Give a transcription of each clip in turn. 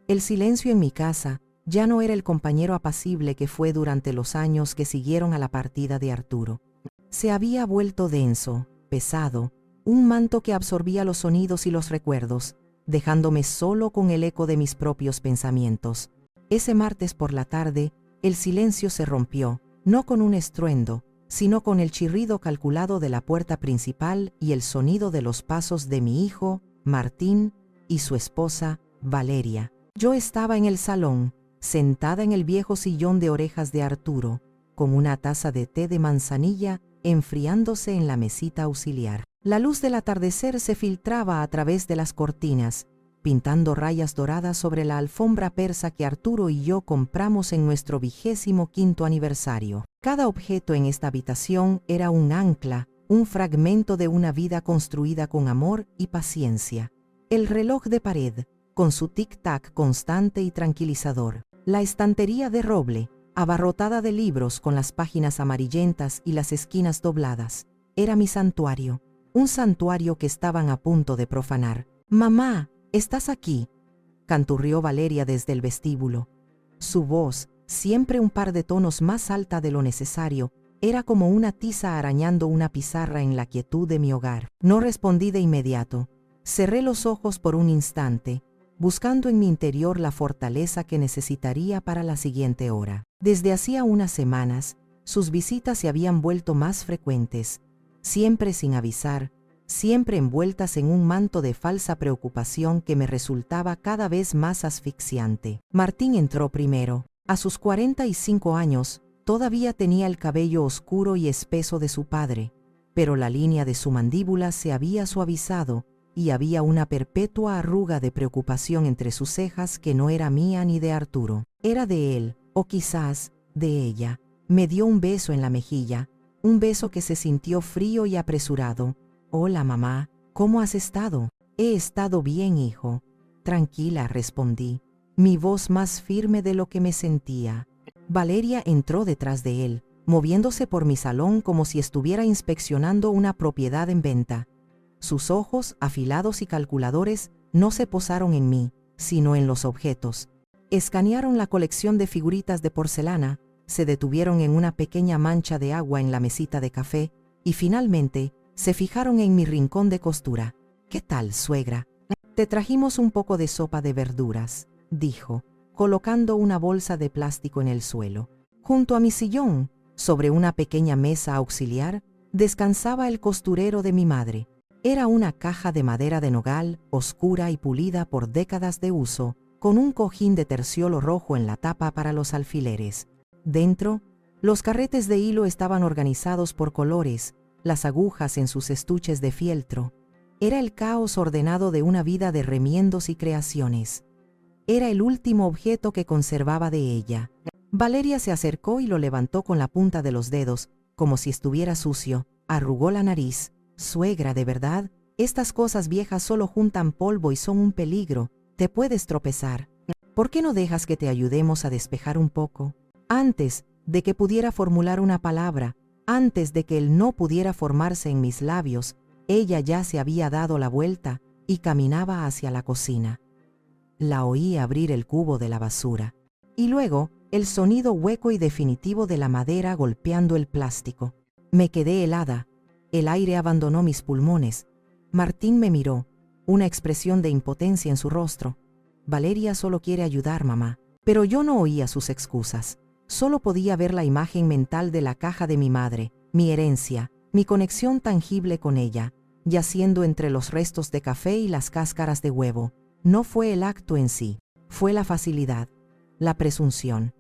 El silencio en mi casa ya no era el compañero apacible que fue durante los años que siguieron a la partida de Arturo. Se había vuelto denso, pesado, un manto que absorbía los sonidos y los recuerdos, dejándome solo con el eco de mis propios pensamientos. Ese martes por la tarde, el silencio se rompió, no con un estruendo, sino con el chirrido calculado de la puerta principal y el sonido de los pasos de mi hijo, Martín, y su esposa, Valeria. Yo estaba en el salón, sentada en el viejo sillón de orejas de Arturo, con una taza de té de manzanilla enfriándose en la mesita auxiliar. La luz del atardecer se filtraba a través de las cortinas, pintando rayas doradas sobre la alfombra persa que Arturo y yo compramos en nuestro 25º aniversario. Cada objeto en esta habitación era un ancla, un fragmento de una vida construida con amor y paciencia. El reloj de pared, con su tic-tac constante y tranquilizador. La estantería de roble, abarrotada de libros con las páginas amarillentas y las esquinas dobladas. Era mi santuario, un santuario que estaban a punto de profanar. «Mamá, ¿estás aquí?», canturrió Valeria desde el vestíbulo. Su voz, siempre un par de tonos más alta de lo necesario, era como una tiza arañando una pizarra en la quietud de mi hogar. No respondí de inmediato. Cerré los ojos por un instante, buscando en mi interior la fortaleza que necesitaría para la siguiente hora. Desde hacía unas semanas, sus visitas se habían vuelto más frecuentes, siempre sin avisar, siempre envueltas en un manto de falsa preocupación que me resultaba cada vez más asfixiante. Martín entró primero. A sus 45 años, todavía tenía el cabello oscuro y espeso de su padre, pero la línea de su mandíbula se había suavizado y había una perpetua arruga de preocupación entre sus cejas que no era mía ni de Arturo. Era de él, o quizás de ella. Me dio un beso en la mejilla, un beso que se sintió frío y apresurado. «Hola, mamá, ¿cómo has estado?» «He estado bien, hijo». «Tranquila», respondí, mi voz más firme de lo que me sentía. Valeria entró detrás de él, moviéndose por mi salón como si estuviera inspeccionando una propiedad en venta. Sus ojos, afilados y calculadores, no se posaron en mí, sino en los objetos. Escanearon la colección de figuritas de porcelana, se detuvieron en una pequeña mancha de agua en la mesita de café y finalmente se fijaron en mi rincón de costura. «¿Qué tal, suegra?» «Te trajimos un poco de sopa de verduras», dijo, colocando una bolsa de plástico en el suelo. Junto a mi sillón, sobre una pequeña mesa auxiliar, descansaba el costurero de mi madre. Era una caja de madera de nogal, oscura y pulida por décadas de uso, con un cojín de terciolo rojo en la tapa para los alfileres. Dentro, los carretes de hilo estaban organizados por colores, las agujas en sus estuches de fieltro. Era el caos ordenado de una vida de remiendos y creaciones. Era el último objeto que conservaba de ella. Valeria se acercó y lo levantó con la punta de los dedos, como si estuviera sucio. Arrugó la nariz. «Suegra, ¿de verdad? Estas cosas viejas solo juntan polvo y son un peligro. Te puedes tropezar. ¿Por qué no dejas que te ayudemos a despejar un poco?» Antes de que pudiera formular una palabra, antes de que el no pudiera formarse en mis labios, ella ya se había dado la vuelta y caminaba hacia la cocina. La oí abrir el cubo de la basura. Y luego, el sonido hueco y definitivo de la madera golpeando el plástico. Me quedé helada. El aire abandonó mis pulmones. Martín me miró, una expresión de impotencia en su rostro. «Valeria solo quiere ayudar, mamá». Pero yo no oía sus excusas. Solo podía ver la imagen mental de la caja de mi madre, mi herencia, mi conexión tangible con ella, yaciendo entre los restos de café y las cáscaras de huevo. No fue el acto en sí, fue la facilidad, la presunción,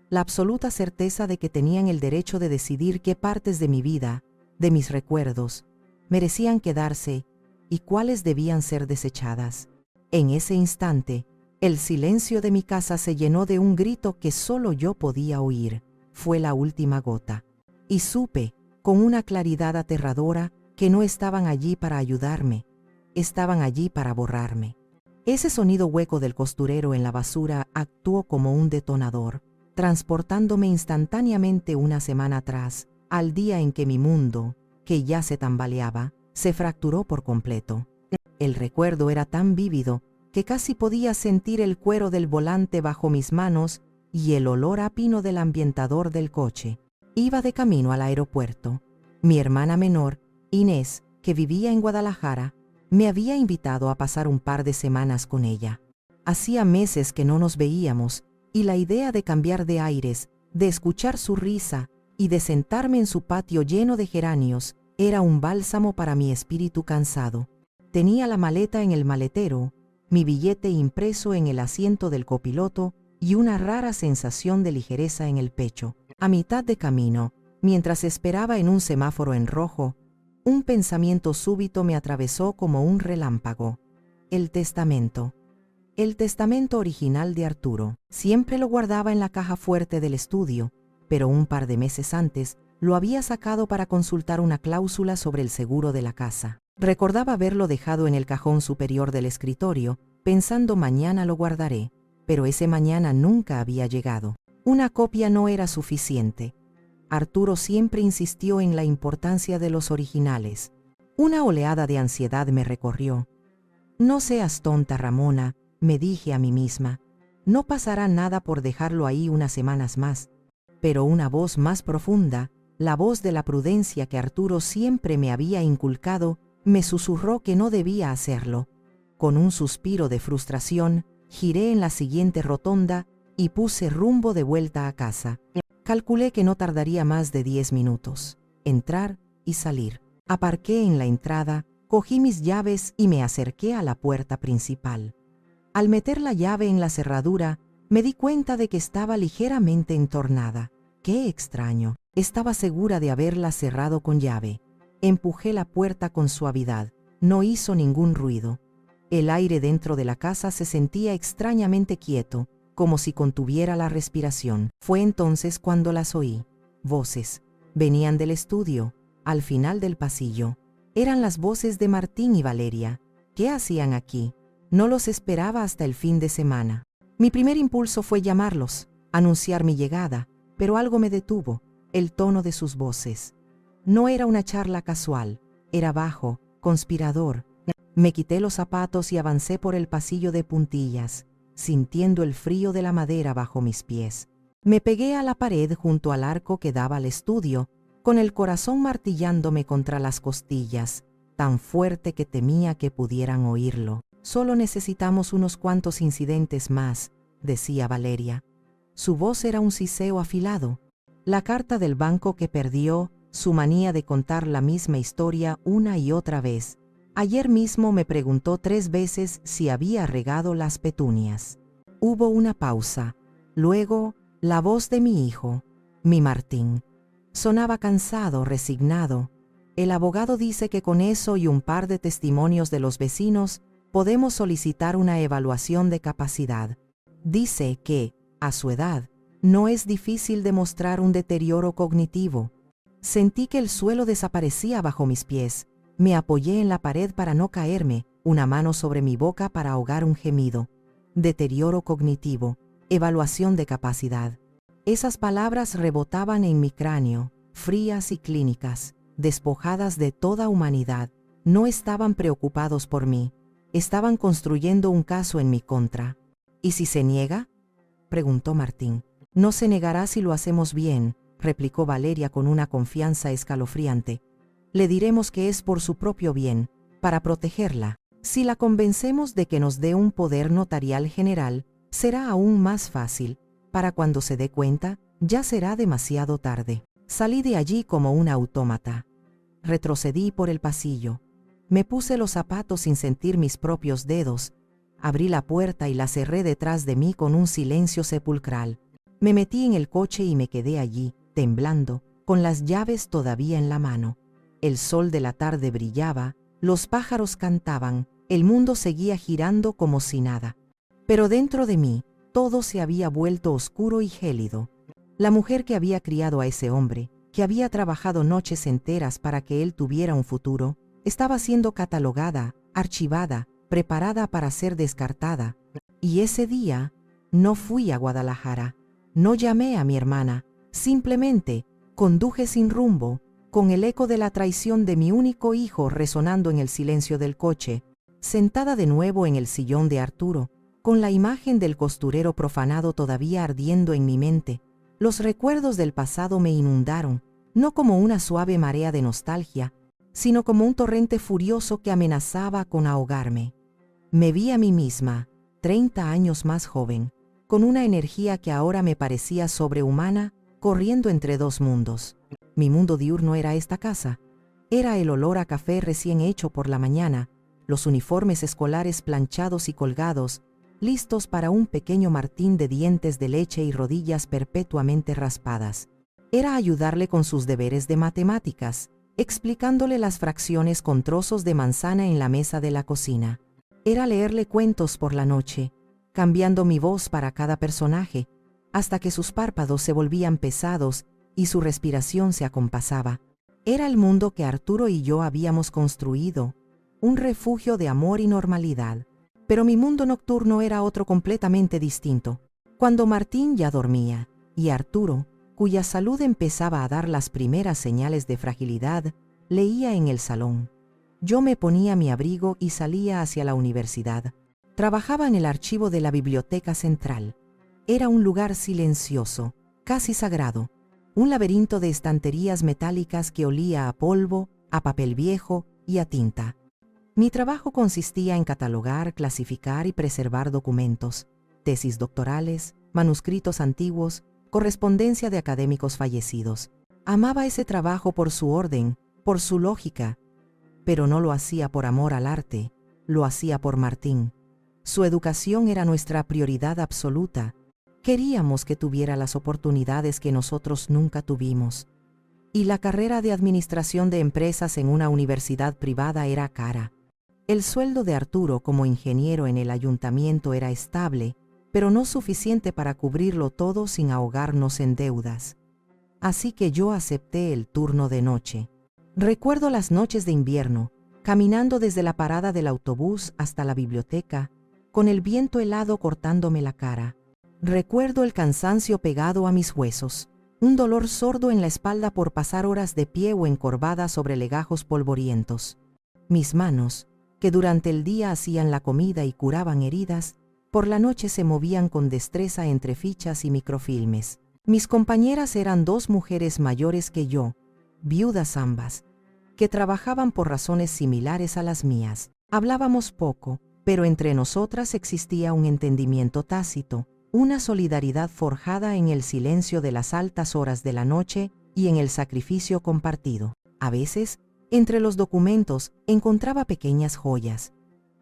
la absoluta certeza de que tenían el derecho de decidir qué partes de mi vida, de mis recuerdos, merecían quedarse y cuáles debían ser desechadas. En ese instante, el silencio de mi casa se llenó de un grito que solo yo podía oír. Fue la última gota. Y supe, con una claridad aterradora, que no estaban allí para ayudarme, estaban allí para borrarme. Ese sonido hueco del costurero en la basura actuó como un detonador, transportándome instantáneamente una semana atrás, al día en que mi mundo, que ya se tambaleaba, se fracturó por completo. El recuerdo era tan vívido que casi podía sentir el cuero del volante bajo mis manos y el olor a pino del ambientador del coche. Iba de camino al aeropuerto. Mi hermana menor, Inés, que vivía en Guadalajara, me había invitado a pasar un par de semanas con ella. Hacía meses que no nos veíamos, y la idea de cambiar de aires, de escuchar su risa y de sentarme en su patio lleno de geranios, era un bálsamo para mi espíritu cansado. Tenía la maleta en el maletero, mi billete impreso en el asiento del copiloto y una rara sensación de ligereza en el pecho. A mitad de camino, mientras esperaba en un semáforo en rojo, un pensamiento súbito me atravesó como un relámpago. El testamento. El testamento original de Arturo. Siempre lo guardaba en la caja fuerte del estudio, pero un par de meses antes lo había sacado para consultar una cláusula sobre el seguro de la casa. Recordaba haberlo dejado en el cajón superior del escritorio, pensando mañana lo guardaré, pero ese mañana nunca había llegado. Una copia no era suficiente. Arturo siempre insistió en la importancia de los originales. Una oleada de ansiedad me recorrió. No seas tonta, Ramona, me dije a mí misma. No pasará nada por dejarlo ahí unas semanas más. Pero una voz más profunda, la voz de la prudencia que Arturo siempre me había inculcado, me susurró que no debía hacerlo. Con un suspiro de frustración, giré en la siguiente rotonda y puse rumbo de vuelta a casa. Calculé que no tardaría más de 10 minutos. Entrar y salir. Aparqué en la entrada, cogí mis llaves y me acerqué a la puerta principal. Al meter la llave en la cerradura, me di cuenta de que estaba ligeramente entornada. ¡Qué extraño! Estaba segura de haberla cerrado con llave. Empujé la puerta con suavidad. No hizo ningún ruido. El aire dentro de la casa se sentía extrañamente quieto, como si contuviera la respiración. Fue entonces cuando las oí. Voces. Venían del estudio, al final del pasillo. Eran las voces de Martín y Valeria. ¿Qué hacían aquí? No los esperaba hasta el fin de semana. Mi primer impulso fue llamarlos, anunciar mi llegada, pero algo me detuvo, el tono de sus voces. No era una charla casual, era bajo, conspirador. Me quité los zapatos y avancé por el pasillo de puntillas, sintiendo el frío de la madera bajo mis pies. Me pegué a la pared junto al arco que daba al estudio, con el corazón martillándome contra las costillas, tan fuerte que temía que pudieran oírlo. Solo necesitamos unos cuantos incidentes más, decía Valeria. Su voz era un siseo afilado. La carta del banco que perdió, su manía de contar la misma historia una y otra vez. Ayer mismo me preguntó 3 veces si había regado las petunias. Hubo una pausa. Luego, la voz de mi hijo, mi Martín. Sonaba cansado, resignado. El abogado dice que con eso y un par de testimonios de los vecinos, podemos solicitar una evaluación de capacidad. Dice que, a su edad, no es difícil demostrar un deterioro cognitivo. Sentí que el suelo desaparecía bajo mis pies. Me apoyé en la pared para no caerme, una mano sobre mi boca para ahogar un gemido. Deterioro cognitivo, evaluación de capacidad. Esas palabras rebotaban en mi cráneo, frías y clínicas, despojadas de toda humanidad. No estaban preocupados por mí. Estaban construyendo un caso en mi contra. ¿Y si se niega?, preguntó Martín. No se negará si lo hacemos bien, replicó Valeria con una confianza escalofriante. Le diremos que es por su propio bien, para protegerla. Si la convencemos de que nos dé un poder notarial general, será aún más fácil. Para cuando se dé cuenta, ya será demasiado tarde. Salí de allí como un autómata. Retrocedí por el pasillo. Me puse los zapatos sin sentir mis propios dedos. Abrí la puerta y la cerré detrás de mí con un silencio sepulcral. Me metí en el coche y me quedé allí, temblando, con las llaves todavía en la mano. El sol de la tarde brillaba, los pájaros cantaban, el mundo seguía girando como si nada. Pero dentro de mí, todo se había vuelto oscuro y gélido. La mujer que había criado a ese hombre, que había trabajado noches enteras para que él tuviera un futuro, estaba siendo catalogada, archivada, preparada para ser descartada. Y ese día, no fui a Guadalajara, no llamé a mi hermana, simplemente conduje sin rumbo, con el eco de la traición de mi único hijo resonando en el silencio del coche. sentada de nuevo en el sillón de Arturo, con la imagen del costurero profanado todavía ardiendo en mi mente, los recuerdos del pasado me inundaron, no como una suave marea de nostalgia, sino como un torrente furioso que amenazaba con ahogarme. Me vi a mí misma, 30 años más joven, con una energía que ahora me parecía sobrehumana, corriendo entre dos mundos. Mi mundo diurno era esta casa. Era el olor a café recién hecho por la mañana, los uniformes escolares planchados y colgados, listos para un pequeño Martín de dientes de leche y rodillas perpetuamente raspadas. Era ayudarle con sus deberes de matemáticas, explicándole las fracciones con trozos de manzana en la mesa de la cocina. Era leerle cuentos por la noche, cambiando mi voz para cada personaje, hasta que sus párpados se volvían pesados y su respiración se acompasaba. Era el mundo que Arturo y yo habíamos construido, un refugio de amor y normalidad. Pero mi mundo nocturno era otro completamente distinto. Cuando Martín ya dormía, y Arturo, cuya salud empezaba a dar las primeras señales de fragilidad, leía en el salón. Yo me ponía mi abrigo y salía hacia la universidad. Trabajaba en el archivo de la Biblioteca Central. Era un lugar silencioso, casi sagrado, un laberinto de estanterías metálicas que olía a polvo, a papel viejo y a tinta. Mi trabajo consistía en catalogar, clasificar y preservar documentos, tesis doctorales, manuscritos antiguos, correspondencia de académicos fallecidos. Amaba ese trabajo por su orden, por su lógica, pero no lo hacía por amor al arte, lo hacía por Martín. Su educación era nuestra prioridad absoluta. Queríamos que tuviera las oportunidades que nosotros nunca tuvimos. Y la carrera de administración de empresas en una universidad privada era cara. El sueldo de Arturo como ingeniero en el ayuntamiento era estable, pero no suficiente para cubrirlo todo sin ahogarnos en deudas. Así que yo acepté el turno de noche. Recuerdo las noches de invierno, caminando desde la parada del autobús hasta la biblioteca, con el viento helado cortándome la cara. Recuerdo el cansancio pegado a mis huesos, un dolor sordo en la espalda por pasar horas de pie o encorvada sobre legajos polvorientos. Mis manos, que durante el día hacían la comida y curaban heridas, por la noche se movían con destreza entre fichas y microfilmes. Mis compañeras eran dos mujeres mayores que yo, viudas ambas, que trabajaban por razones similares a las mías. Hablábamos poco, pero entre nosotras existía un entendimiento tácito, una solidaridad forjada en el silencio de las altas horas de la noche y en el sacrificio compartido. A veces, entre los documentos, encontraba pequeñas joyas.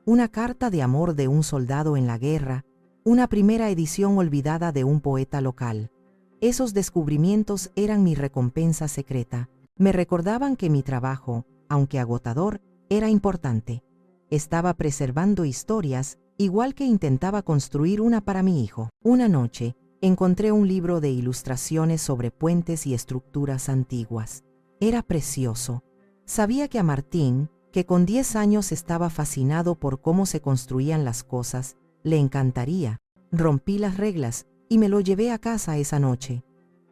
Una carta de amor de un soldado en la guerra, una primera edición olvidada de un poeta local. Esos descubrimientos eran mi recompensa secreta. Me recordaban que mi trabajo, aunque agotador, era importante. Estaba preservando historias, igual que intentaba construir una para mi hijo. Una noche, encontré un libro de ilustraciones sobre puentes y estructuras antiguas. Era precioso. Sabía que a Martín, que con 10 años estaba fascinado por cómo se construían las cosas, le encantaría. Rompí las reglas y me lo llevé a casa esa noche.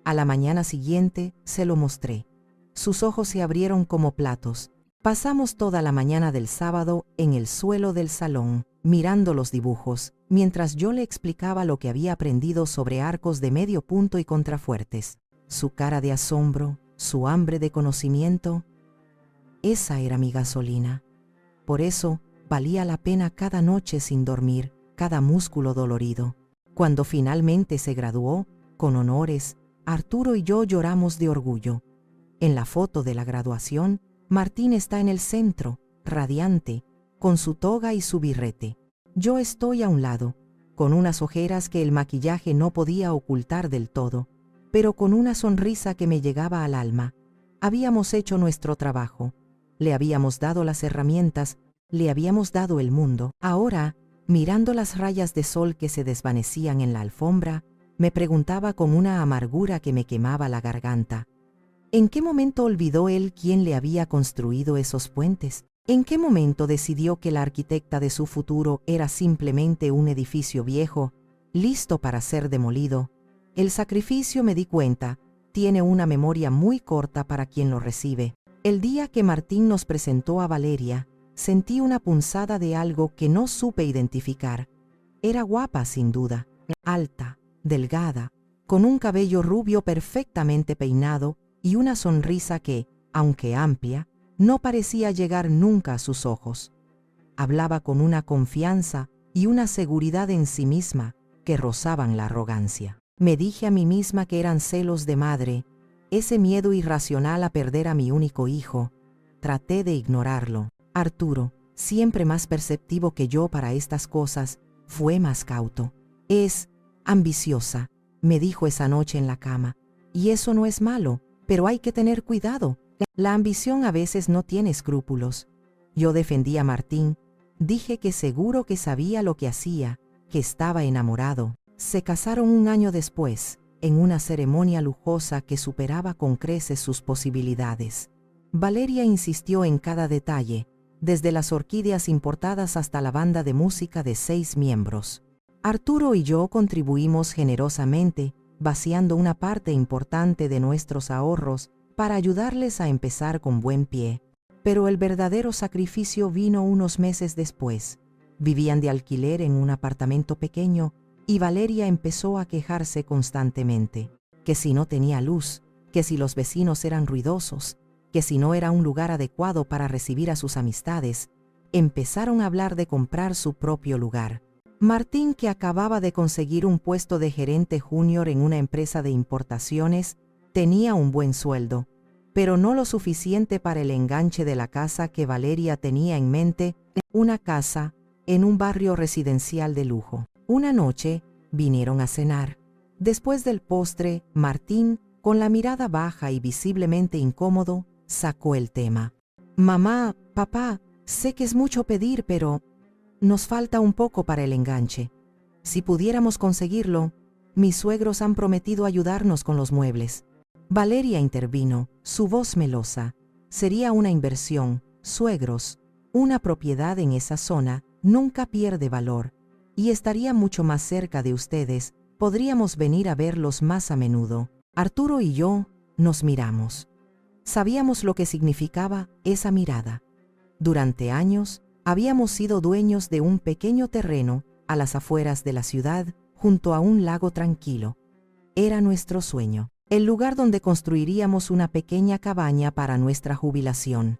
A la mañana siguiente se lo mostré. Sus ojos se abrieron como platos. Pasamos toda la mañana del sábado en el suelo del salón, mirando los dibujos, mientras yo le explicaba lo que había aprendido sobre arcos de medio punto y contrafuertes. Su cara de asombro, su hambre de conocimiento. Esa era mi gasolina. Por eso, valía la pena cada noche sin dormir, cada músculo dolorido. Cuando finalmente se graduó, con honores, Arturo y yo lloramos de orgullo. En la foto de la graduación, Martín está en el centro, radiante, con su toga y su birrete. Yo estoy a un lado, con unas ojeras que el maquillaje no podía ocultar del todo, pero con una sonrisa que me llegaba al alma. Habíamos hecho nuestro trabajo. Le habíamos dado las herramientas, le habíamos dado el mundo. Ahora, mirando las rayas de sol que se desvanecían en la alfombra, me preguntaba con una amargura que me quemaba la garganta. ¿En qué momento olvidó él quién le había construido esos puentes? ¿En qué momento decidió que la arquitecta de su futuro era simplemente un edificio viejo, listo para ser demolido? El sacrificio, me di cuenta, tiene una memoria muy corta para quien lo recibe. El día que Martín nos presentó a Valeria, sentí una punzada de algo que no supe identificar. Era guapa sin duda, alta, delgada, con un cabello rubio perfectamente peinado y una sonrisa que, aunque amplia, no parecía llegar nunca a sus ojos. Hablaba con una confianza y una seguridad en sí misma que rozaban la arrogancia. Me dije a mí misma que eran celos de madre, ese miedo irracional a perder a mi único hijo. Traté de ignorarlo. Arturo, siempre más perceptivo que yo para estas cosas, fue más cauto. Es ambiciosa, me dijo esa noche en la cama, y eso no es malo, pero hay que tener cuidado. La ambición a veces no tiene escrúpulos. Yo defendí a Martín, dije que seguro que sabía lo que hacía, que estaba enamorado. Se casaron un año después, en una ceremonia lujosa que superaba con creces sus posibilidades. Valeria insistió en cada detalle, desde las orquídeas importadas hasta la banda de música de 6 miembros. Arturo y yo contribuimos generosamente, vaciando una parte importante de nuestros ahorros para ayudarles a empezar con buen pie. Pero el verdadero sacrificio vino unos meses después. Vivían de alquiler en un apartamento pequeño y Valeria empezó a quejarse constantemente, que si no tenía luz, que si los vecinos eran ruidosos, que si no era un lugar adecuado para recibir a sus amistades. Empezaron a hablar de comprar su propio lugar. Martín, que acababa de conseguir un puesto de gerente junior en una empresa de importaciones, tenía un buen sueldo, pero no lo suficiente para el enganche de la casa que Valeria tenía en mente, una casa en un barrio residencial de lujo. Una noche vinieron a cenar. Después del postre, Martín, con la mirada baja y visiblemente incómodo, sacó el tema. Mamá, papá, sé que es mucho pedir, pero nos falta un poco para el enganche. Si pudiéramos conseguirlo, mis suegros han prometido ayudarnos con los muebles. Valeria intervino, su voz melosa. Sería una inversión, suegros. Una propiedad en esa zona nunca pierde valor, y estaría mucho más cerca de ustedes. Podríamos venir a verlos más a menudo. Arturo y yo nos miramos. Sabíamos lo que significaba esa mirada. Durante años, habíamos sido dueños de un pequeño terreno a las afueras de la ciudad, junto a un lago tranquilo. Era nuestro sueño, el lugar donde construiríamos una pequeña cabaña para nuestra jubilación.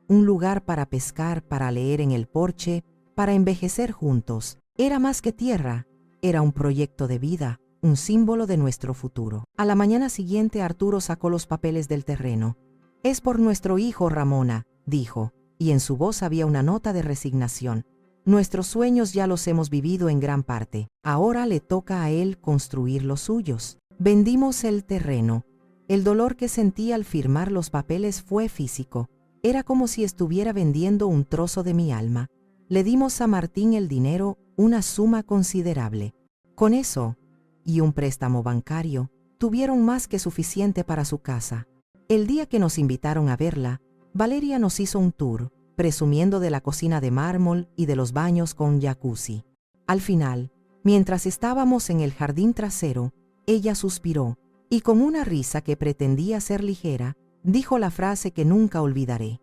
Un lugar para pescar, para leer en el porche, para envejecer juntos. Era más que tierra, era un proyecto de vida, un símbolo de nuestro futuro. A la mañana siguiente Arturo sacó los papeles del terreno. «Es por nuestro hijo, Ramona», dijo, y en su voz había una nota de resignación. «Nuestros sueños ya los hemos vivido en gran parte. Ahora le toca a él construir los suyos». Vendimos el terreno. El dolor que sentí al firmar los papeles fue físico. Era como si estuviera vendiendo un trozo de mi alma. Le dimos a Martín el dinero, una suma considerable. Con eso, y un préstamo bancario, tuvieron más que suficiente para su casa. El día que nos invitaron a verla, Valeria nos hizo un tour, presumiendo de la cocina de mármol y de los baños con jacuzzi. Al final, mientras estábamos en el jardín trasero, ella suspiró, y con una risa que pretendía ser ligera, dijo la frase que nunca olvidaré.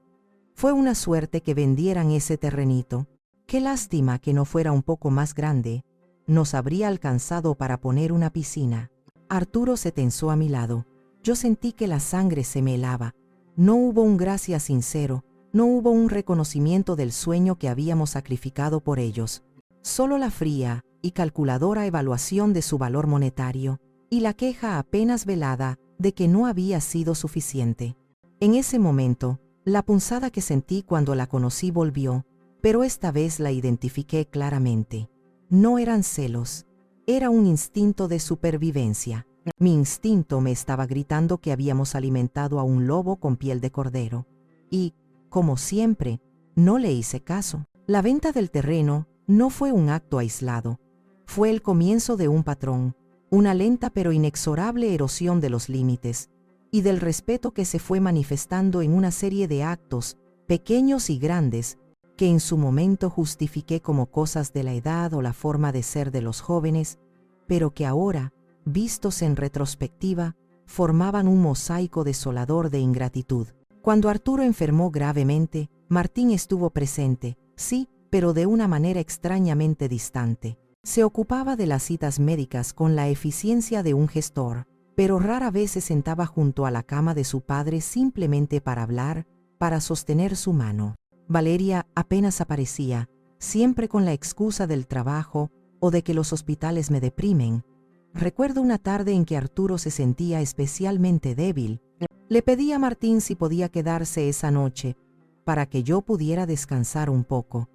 «Fue una suerte que vendieran ese terrenito. Qué lástima que no fuera un poco más grande. Nos habría alcanzado para poner una piscina». Arturo se tensó a mi lado. Yo sentí que la sangre se me helaba. No hubo un gracias sincero, no hubo un reconocimiento del sueño que habíamos sacrificado por ellos. Solo la fría y calculadora evaluación de su valor monetario, y la queja apenas velada de que no había sido suficiente. En ese momento, la punzada que sentí cuando la conocí volvió, pero esta vez la identifiqué claramente. No eran celos, era un instinto de supervivencia. Mi instinto me estaba gritando que habíamos alimentado a un lobo con piel de cordero. Y, como siempre, no le hice caso. La venta del terreno no fue un acto aislado. Fue el comienzo de un patrón, una lenta pero inexorable erosión de los límites, y del respeto que se fue manifestando en una serie de actos, pequeños y grandes, que en su momento justifiqué como cosas de la edad o la forma de ser de los jóvenes, pero que ahora, vistos en retrospectiva, formaban un mosaico desolador de ingratitud. Cuando Arturo enfermó gravemente, Martín estuvo presente, sí, pero de una manera extrañamente distante. Se ocupaba de las citas médicas con la eficiencia de un gestor, pero rara vez se sentaba junto a la cama de su padre simplemente para hablar, para sostener su mano. Valeria apenas aparecía, siempre con la excusa del trabajo o de que los hospitales me deprimen. Recuerdo una tarde en que Arturo se sentía especialmente débil. Le pedí a Martín si podía quedarse esa noche, para que yo pudiera descansar un poco.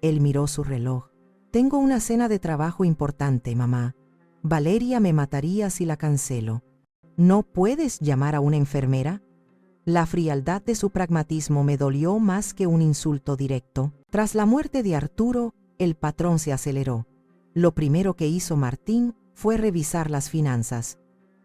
Él miró su reloj. Tengo una cena de trabajo importante, mamá. Valeria me mataría si la cancelo. ¿No puedes llamar a una enfermera? La frialdad de su pragmatismo me dolió más que un insulto directo. Tras la muerte de Arturo, el patrón se aceleró. Lo primero que hizo Martín fue revisar las finanzas.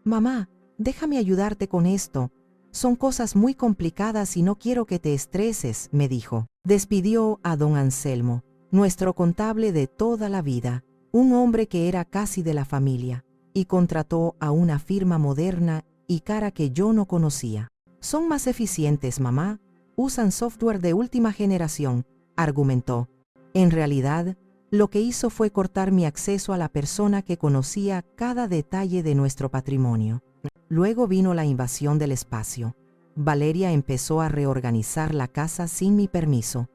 Mamá, déjame ayudarte con esto. Son cosas muy complicadas y no quiero que te estreses, me dijo. Despidió a don Anselmo, nuestro contable de toda la vida, un hombre que era casi de la familia, y contrató a una firma moderna y cara que yo no conocía. Son más eficientes, mamá. Usan software de última generación, argumentó. En realidad, lo que hizo fue cortar mi acceso a la persona que conocía cada detalle de nuestro patrimonio. Luego vino la invasión del espacio. Valeria empezó a reorganizar la casa sin mi permiso.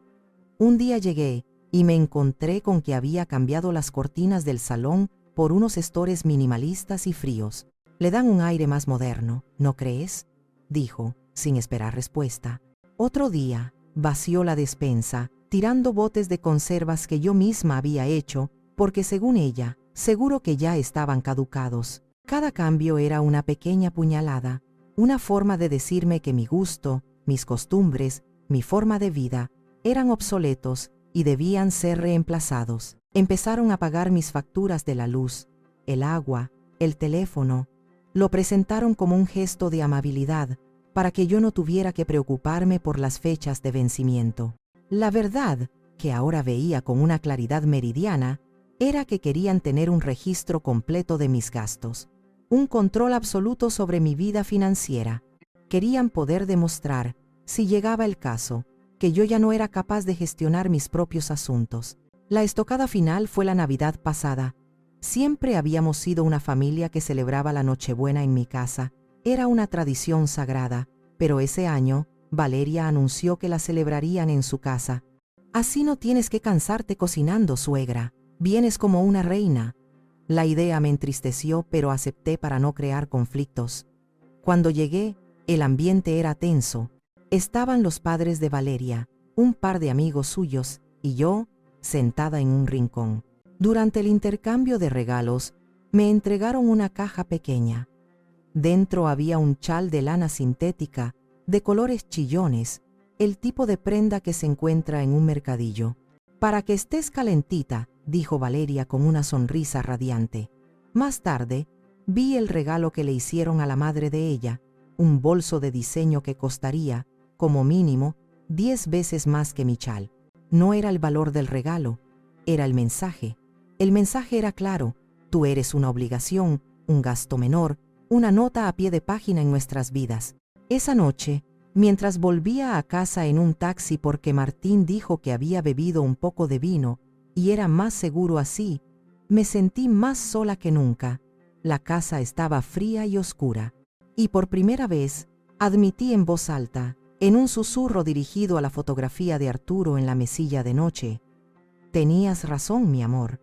Un día llegué y me encontré con que había cambiado las cortinas del salón por unos estores minimalistas y fríos. Le dan un aire más moderno, ¿no crees?, dijo, sin esperar respuesta. Otro día, vació la despensa, tirando botes de conservas que yo misma había hecho, porque según ella, seguro que ya estaban caducados. Cada cambio era una pequeña puñalada, una forma de decirme que mi gusto, mis costumbres, mi forma de vida, eran obsoletos y debían ser reemplazados. Empezaron a pagar mis facturas de la luz, el agua, el teléfono. Lo presentaron como un gesto de amabilidad, para que yo no tuviera que preocuparme por las fechas de vencimiento. La verdad, que ahora veía con una claridad meridiana, era que querían tener un registro completo de mis gastos, un control absoluto sobre mi vida financiera. Querían poder demostrar, si llegaba el caso, que yo ya no era capaz de gestionar mis propios asuntos. La estocada final fue la Navidad pasada. Siempre habíamos sido una familia que celebraba la Nochebuena en mi casa. Era una tradición sagrada, pero ese año, Valeria anunció que la celebrarían en su casa. Así no tienes que cansarte cocinando, suegra. Vienes como una reina. La idea me entristeció, pero acepté para no crear conflictos. Cuando llegué, el ambiente era tenso. Estaban los padres de Valeria, un par de amigos suyos, y yo, sentada en un rincón. Durante el intercambio de regalos, me entregaron una caja pequeña. Dentro había un chal de lana sintética, de colores chillones, el tipo de prenda que se encuentra en un mercadillo. Para que estés calentita, dijo Valeria con una sonrisa radiante. Más tarde, vi el regalo que le hicieron a la madre de ella, un bolso de diseño que costaría, como mínimo, 10 veces más que mi chal. No era el valor del regalo, era el mensaje. El mensaje era claro: tú eres una obligación, un gasto menor, una nota a pie de página en nuestras vidas. Esa noche, mientras volvía a casa en un taxi porque Martín dijo que había bebido un poco de vino y era más seguro así, me sentí más sola que nunca. La casa estaba fría y oscura. Y por primera vez, admití en voz alta, en un susurro dirigido a la fotografía de Arturo en la mesilla de noche: tenías razón, mi amor.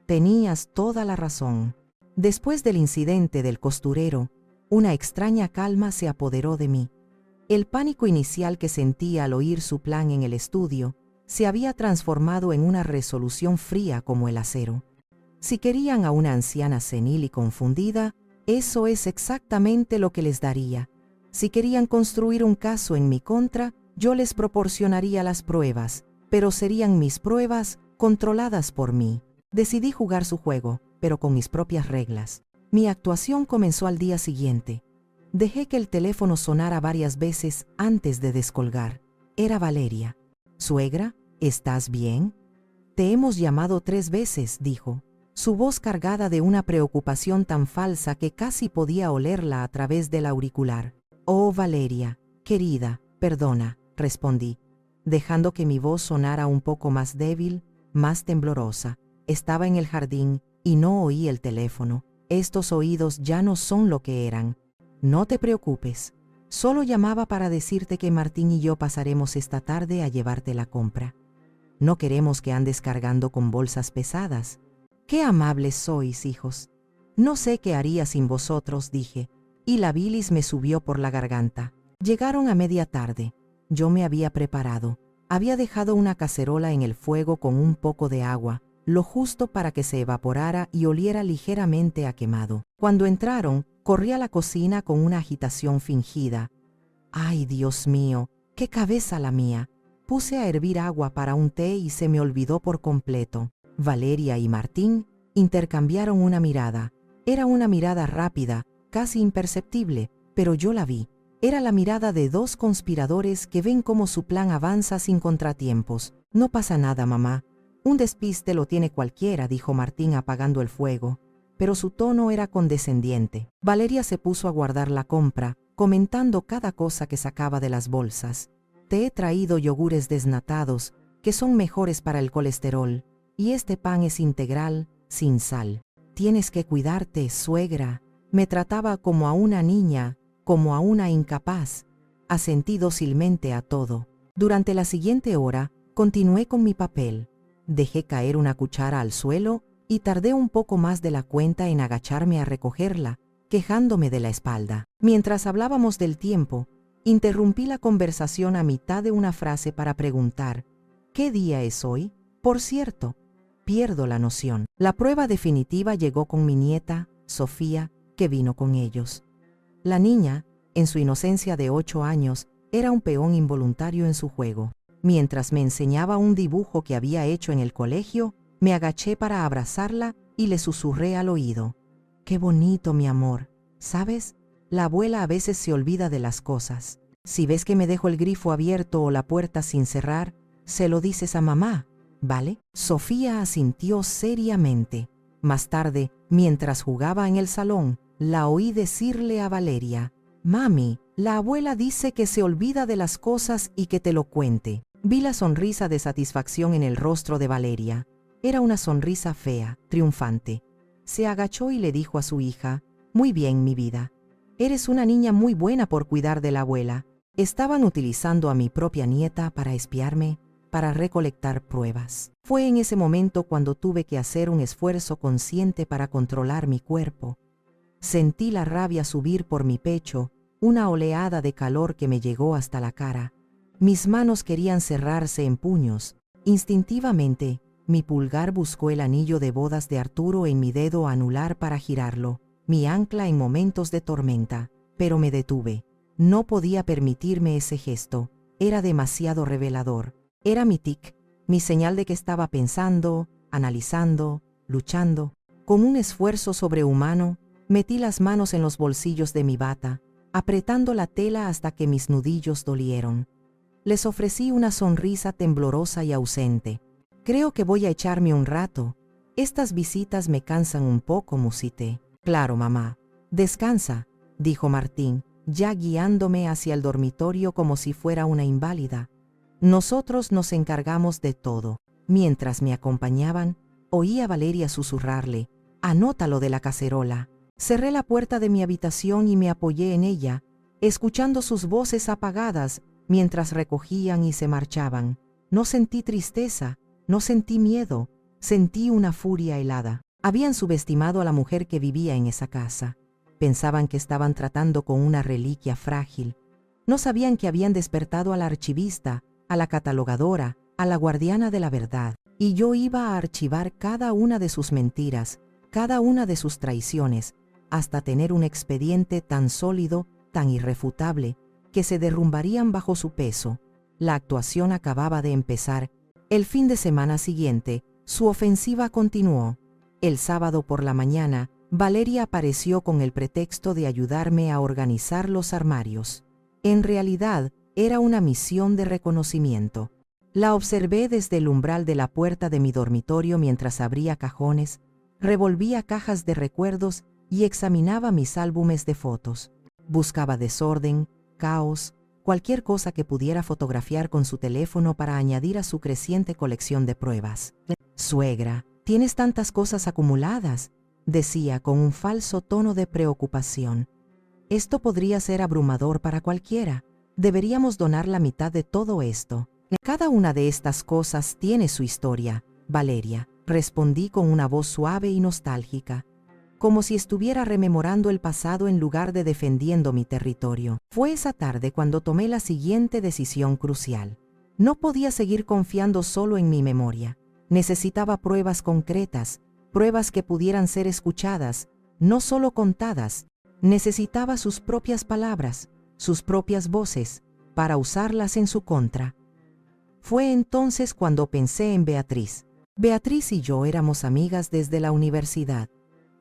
Tenías toda la razón. Después del incidente del costurero, una extraña calma se apoderó de mí. El pánico inicial que sentí al oír su plan en el estudio se había transformado en una resolución fría como el acero. Si querían a una anciana senil y confundida, eso es exactamente lo que les daría. Si querían construir un caso en mi contra, yo les proporcionaría las pruebas, pero serían mis pruebas controladas por mí. Decidí jugar su juego, pero con mis propias reglas. Mi actuación comenzó al día siguiente. Dejé que el teléfono sonara varias veces antes de descolgar. Era Valeria. «Suegra, ¿estás bien? Te hemos llamado 3 veces», dijo. Su voz cargada de una preocupación tan falsa que casi podía olerla a través del auricular. «Oh, Valeria, querida, perdona», respondí. dejando que mi voz sonara un poco más débil, más temblorosa. Estaba en el jardín y no oí el teléfono. Estos oídos ya no son lo que eran. No te preocupes. Solo llamaba para decirte que Martín y yo pasaremos esta tarde a llevarte la compra. No queremos que andes cargando con bolsas pesadas. Qué amables sois, hijos. No sé qué haría sin vosotros, dije, y la bilis me subió por la garganta. Llegaron a media tarde. Yo me había preparado. Había dejado una cacerola en el fuego con un poco de agua, lo justo para que se evaporara y oliera ligeramente a quemado. Cuando entraron, corrí a la cocina con una agitación fingida. ¡Ay, Dios mío! ¡Qué cabeza la mía! Puse a hervir agua para un té y se me olvidó por completo. Valeria y Martín intercambiaron una mirada. Era una mirada rápida, casi imperceptible, pero yo la vi. Era la mirada de dos conspiradores que ven cómo su plan avanza sin contratiempos. No pasa nada, mamá. Un despiste lo tiene cualquiera, dijo Martín apagando el fuego, pero su tono era condescendiente. Valeria se puso a guardar la compra, comentando cada cosa que sacaba de las bolsas. Te he traído yogures desnatados, que son mejores para el colesterol, y este pan es integral, sin sal. Tienes que cuidarte, suegra. Me trataba como a una niña, como a una incapaz. Asentí dócilmente a todo. Durante la siguiente hora, continué con mi papel. Dejé caer una cuchara al suelo y tardé un poco más de la cuenta en agacharme a recogerla, quejándome de la espalda. Mientras hablábamos del tiempo, interrumpí la conversación a mitad de una frase para preguntar: ¿qué día es hoy? Por cierto, pierdo la noción. La prueba definitiva llegó con mi nieta, Sofía, que vino con ellos. La niña, en su inocencia de 8 años, era un peón involuntario en su juego. Mientras me enseñaba un dibujo que había hecho en el colegio, me agaché para abrazarla y le susurré al oído: «Qué bonito, mi amor. ¿Sabes? La abuela a veces se olvida de las cosas. Si ves que me dejo el grifo abierto o la puerta sin cerrar, se lo dices a mamá, ¿vale?» Sofía asintió seriamente. Más tarde, mientras jugaba en el salón, la oí decirle a Valeria: «Mami, la abuela dice que se olvida de las cosas y que te lo cuente». Vi la sonrisa de satisfacción en el rostro de Valeria. Era una sonrisa fea, triunfante. Se agachó y le dijo a su hija: «Muy bien, mi vida. Eres una niña muy buena por cuidar de la abuela». Estaban utilizando a mi propia nieta para espiarme, para recolectar pruebas. Fue en ese momento cuando tuve que hacer un esfuerzo consciente para controlar mi cuerpo. Sentí la rabia subir por mi pecho, una oleada de calor que me llegó hasta la cara. Mis manos querían cerrarse en puños. Instintivamente, mi pulgar buscó el anillo de bodas de Arturo en mi dedo anular para girarlo, mi ancla en momentos de tormenta, pero me detuve. No podía permitirme ese gesto. Era demasiado revelador. Era mi tic, mi señal de que estaba pensando, analizando, luchando. Con un esfuerzo sobrehumano, metí las manos en los bolsillos de mi bata, apretando la tela hasta que mis nudillos dolieron. Les ofrecí una sonrisa temblorosa y ausente. «Creo que voy a echarme un rato. Estas visitas me cansan un poco», musité. «Claro, mamá. Descansa», dijo Martín, ya guiándome hacia el dormitorio como si fuera una inválida. Nosotros nos encargamos de todo. Mientras me acompañaban, oí a Valeria susurrarle: «Anótalo de la cacerola». Cerré la puerta de mi habitación y me apoyé en ella, escuchando sus voces apagadas mientras recogían y se marchaban. No sentí tristeza, no sentí miedo, sentí una furia helada. Habían subestimado a la mujer que vivía en esa casa. Pensaban que estaban tratando con una reliquia frágil. No sabían que habían despertado a la archivista, a la catalogadora, a la guardiana de la verdad. Y yo iba a archivar cada una de sus mentiras, cada una de sus traiciones, hasta tener un expediente tan sólido, tan irrefutable, que se derrumbarían bajo su peso. La actuación acababa de empezar. El fin de semana siguiente, su ofensiva continuó. El sábado por la mañana, Valeria apareció con el pretexto de ayudarme a organizar los armarios. En realidad, era una misión de reconocimiento. La observé desde el umbral de la puerta de mi dormitorio mientras abría cajones, revolvía cajas de recuerdos y examinaba mis álbumes de fotos. Buscaba desorden, caos, cualquier cosa que pudiera fotografiar con su teléfono para añadir a su creciente colección de pruebas. «Suegra, tienes tantas cosas acumuladas», decía con un falso tono de preocupación. «Esto podría ser abrumador para cualquiera. Deberíamos donar la mitad de todo esto». «Cada una de estas cosas tiene su historia, Valeria», respondí con una voz suave y nostálgica, como si estuviera rememorando el pasado en lugar de defendiendo mi territorio. Fue esa tarde cuando tomé la siguiente decisión crucial. No podía seguir confiando solo en mi memoria. Necesitaba pruebas concretas, pruebas que pudieran ser escuchadas, no solo contadas. Necesitaba sus propias palabras, sus propias voces, para usarlas en su contra. Fue entonces cuando pensé en Beatriz. Beatriz y yo éramos amigas desde la universidad.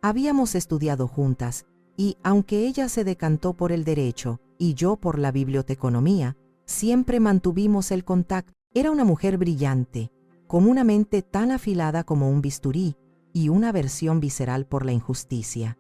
Habíamos estudiado juntas, y, aunque ella se decantó por el derecho y yo por la biblioteconomía, siempre mantuvimos el contacto. Era una mujer brillante, con una mente tan afilada como un bisturí y una aversión visceral por la injusticia.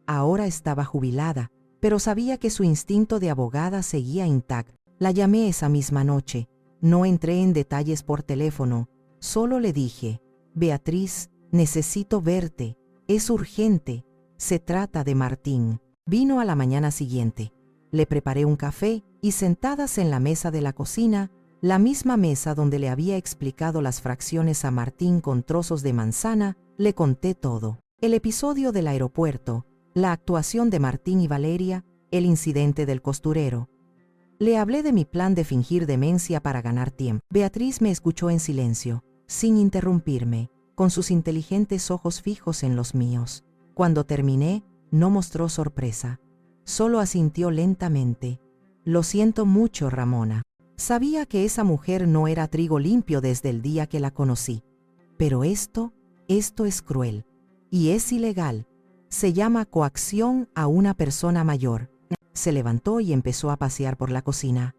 Ahora estaba jubilada, pero sabía que su instinto de abogada seguía intacto. La llamé esa misma noche. No entré en detalles por teléfono, solo le dije: «Beatriz, necesito verte. Es urgente. Se trata de Martín». Vino a la mañana siguiente. Le preparé un café y, sentadas en la mesa de la cocina, la misma mesa donde le había explicado las fracciones a Martín con trozos de manzana, le conté todo. El episodio del aeropuerto, la actuación de Martín y Valeria, el incidente del costurero. Le hablé de mi plan de fingir demencia para ganar tiempo. Beatriz me escuchó en silencio, sin interrumpirme, con sus inteligentes ojos fijos en los míos. Cuando terminé, no mostró sorpresa. Solo asintió lentamente. «Lo siento mucho, Ramona». Sabía que esa mujer no era trigo limpio desde el día que la conocí. Pero esto es cruel. Y es ilegal. Se llama coacción a una persona mayor. Se levantó y empezó a pasear por la cocina.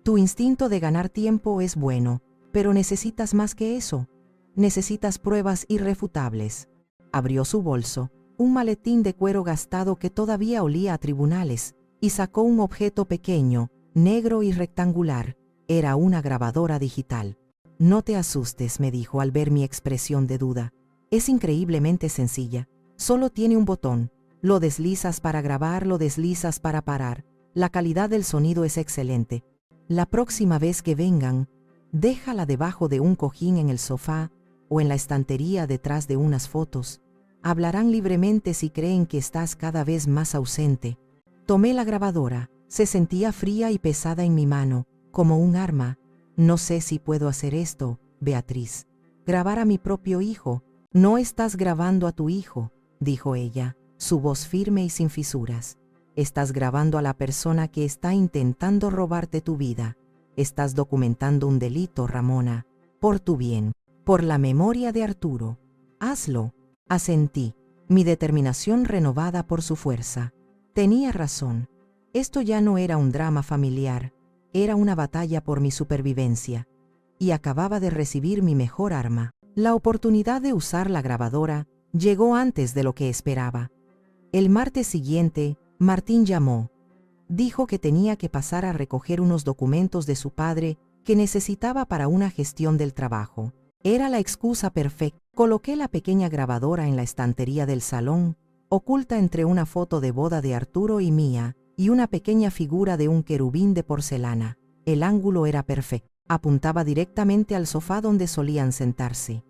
«Tu instinto de ganar tiempo es bueno, pero necesitas más que eso. Necesitas pruebas irrefutables». Abrió su bolso, un maletín de cuero gastado que todavía olía a tribunales, y sacó un objeto pequeño, negro y rectangular. Era una grabadora digital. «No te asustes», me dijo al ver mi expresión de duda. «Es increíblemente sencilla. Solo tiene un botón. Lo deslizas para grabar, lo deslizas para parar. La calidad del sonido es excelente. La próxima vez que vengan, déjala debajo de un cojín en el sofá o en la estantería detrás de unas fotos. Hablarán libremente si creen que estás cada vez más ausente». Tomé la grabadora. Se sentía fría y pesada en mi mano, como un arma. «No sé si puedo hacer esto, Beatriz. Grabar a mi propio hijo». «No estás grabando a tu hijo», dijo ella, su voz firme y sin fisuras. «Estás grabando a la persona que está intentando robarte tu vida. Estás documentando un delito, Ramona. Por tu bien, por la memoria de Arturo. Hazlo». Asentí, mi determinación renovada por su fuerza. Tenía razón. Esto ya no era un drama familiar, era una batalla por mi supervivencia. Y acababa de recibir mi mejor arma. La oportunidad de usar la grabadora llegó antes de lo que esperaba. El martes siguiente, Martín llamó. Dijo que tenía que pasar a recoger unos documentos de su padre que necesitaba para una gestión del trabajo. Era la excusa perfecta. Coloqué la pequeña grabadora en la estantería del salón, oculta entre una foto de boda de Arturo y mía y una pequeña figura de un querubín de porcelana. El ángulo era perfecto. Apuntaba directamente al sofá donde solían sentarse.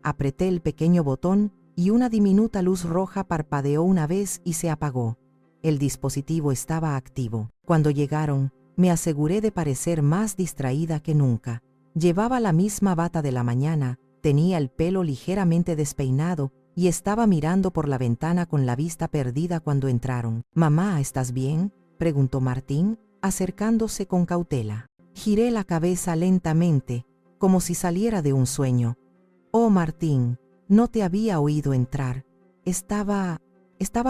Apreté el pequeño botón y una diminuta luz roja parpadeó una vez y se apagó. El dispositivo estaba activo. Cuando llegaron, me aseguré de parecer más distraída que nunca. Llevaba la misma bata de la mañana, tenía el pelo ligeramente despeinado y estaba mirando por la ventana con la vista perdida cuando entraron. «Mamá, ¿estás bien?», preguntó Martín, acercándose con cautela. Giré la cabeza lentamente, como si saliera de un sueño. «Oh, Martín, no te había oído entrar. Estaba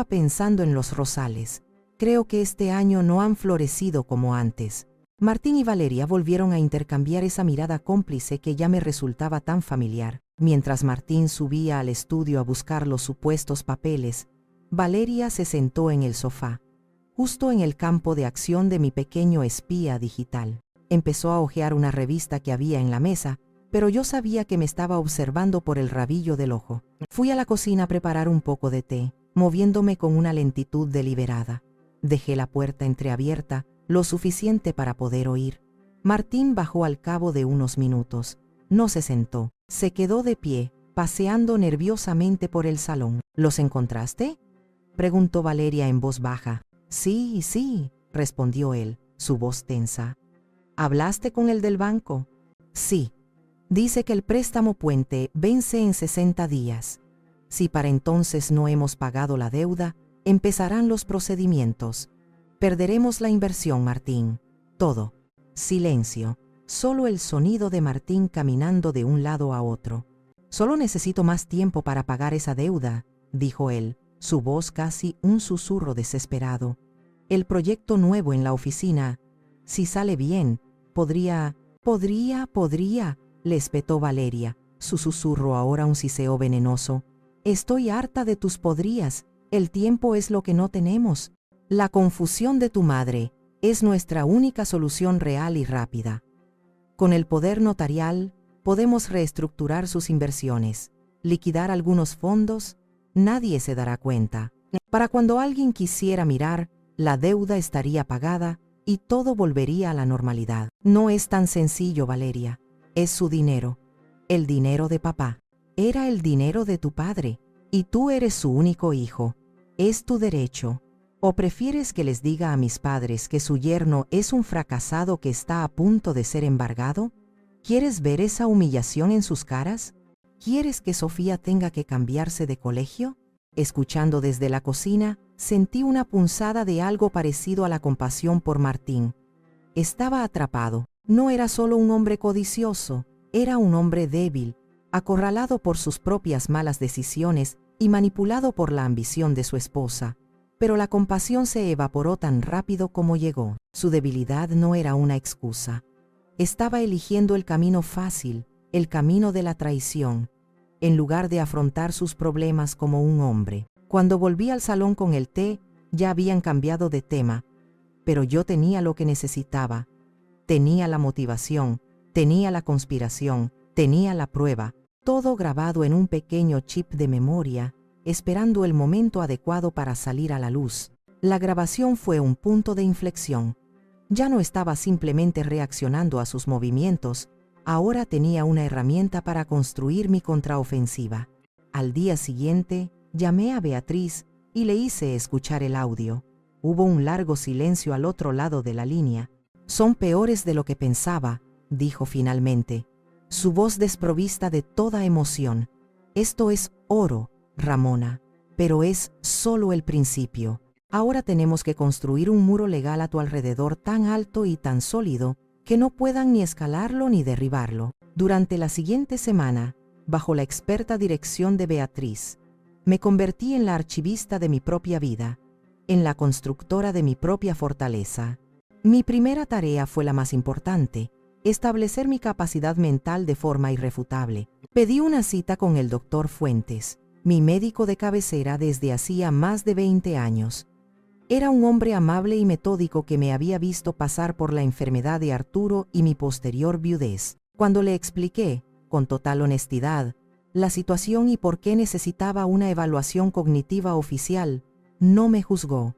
pensando en los rosales. Creo que este año no han florecido como antes». Martín y Valeria volvieron a intercambiar esa mirada cómplice que ya me resultaba tan familiar. Mientras Martín subía al estudio a buscar los supuestos papeles, Valeria se sentó en el sofá. justo en el campo de acción de mi pequeño espía digital. Empezó a hojear una revista que había en la mesa, pero yo sabía que me estaba observando por el rabillo del ojo. Fui a la cocina a preparar un poco de té, moviéndome con una lentitud deliberada. Dejé la puerta entreabierta, lo suficiente para poder oír. Martín bajó al cabo de unos minutos. No se sentó, se quedó de pie, paseando nerviosamente por el salón. ¿Los encontraste?, preguntó Valeria en voz baja. Sí, respondió él, su voz tensa. ¿Hablaste con el del banco? Sí. Dice que el préstamo puente vence en 60 días. Si para entonces no hemos pagado la deuda, empezarán los procedimientos. Perderemos la inversión, Martín. Todo. Silencio. Solo el sonido de Martín caminando de un lado a otro. Solo necesito más tiempo para pagar esa deuda, dijo él, su voz casi un susurro desesperado. El proyecto nuevo en la oficina, si sale bien, podría, le espetó Valeria, su susurro ahora un siseo venenoso. Estoy harta de tus podrías, el tiempo es lo que no tenemos. La confusión de tu madre es nuestra única solución real y rápida. Con el poder notarial, podemos reestructurar sus inversiones, liquidar algunos fondos, nadie se dará cuenta. Para cuando alguien quisiera mirar, la deuda estaría pagada y todo volvería a la normalidad. No es tan sencillo, Valeria. Es su dinero, el dinero de papá. Era el dinero de tu padre, y tú eres su único hijo. Es tu derecho. ¿O prefieres que les diga a mis padres que su yerno es un fracasado que está a punto de ser embargado? ¿Quieres ver esa humillación en sus caras? ¿Quieres que Sofía tenga que cambiarse de colegio? Escuchando desde la cocina, sentí una punzada de algo parecido a la compasión por Martín. Estaba atrapado. No era solo un hombre codicioso, era un hombre débil, acorralado por sus propias malas decisiones y manipulado por la ambición de su esposa. Pero la compasión se evaporó tan rápido como llegó. Su debilidad no era una excusa. Estaba eligiendo el camino fácil, el camino de la traición, en lugar de afrontar sus problemas como un hombre. Cuando volví al salón con el té, ya habían cambiado de tema, pero yo tenía lo que necesitaba. Tenía la motivación, tenía la conspiración, tenía la prueba, todo grabado en un pequeño chip de memoria, esperando el momento adecuado para salir a la luz. La grabación fue un punto de inflexión. Ya no estaba simplemente reaccionando a sus movimientos, ahora tenía una herramienta para construir mi contraofensiva. Al día siguiente, llamé a Beatriz y le hice escuchar el audio. Hubo un largo silencio al otro lado de la línea. Son peores de lo que pensaba, dijo finalmente, su voz desprovista de toda emoción. Esto es oro, Ramona, pero es solo el principio. Ahora tenemos que construir un muro legal a tu alrededor tan alto y tan sólido que no puedan ni escalarlo ni derribarlo. Durante la siguiente semana, bajo la experta dirección de Beatriz, me convertí en la archivista de mi propia vida, en la constructora de mi propia fortaleza. Mi primera tarea fue la más importante, establecer mi capacidad mental de forma irrefutable. Pedí una cita con el doctor Fuentes, mi médico de cabecera desde hacía más de 20 años. Era un hombre amable y metódico que me había visto pasar por la enfermedad de Arturo y mi posterior viudez. Cuando le expliqué, con total honestidad, la situación y por qué necesitaba una evaluación cognitiva oficial, no me juzgó.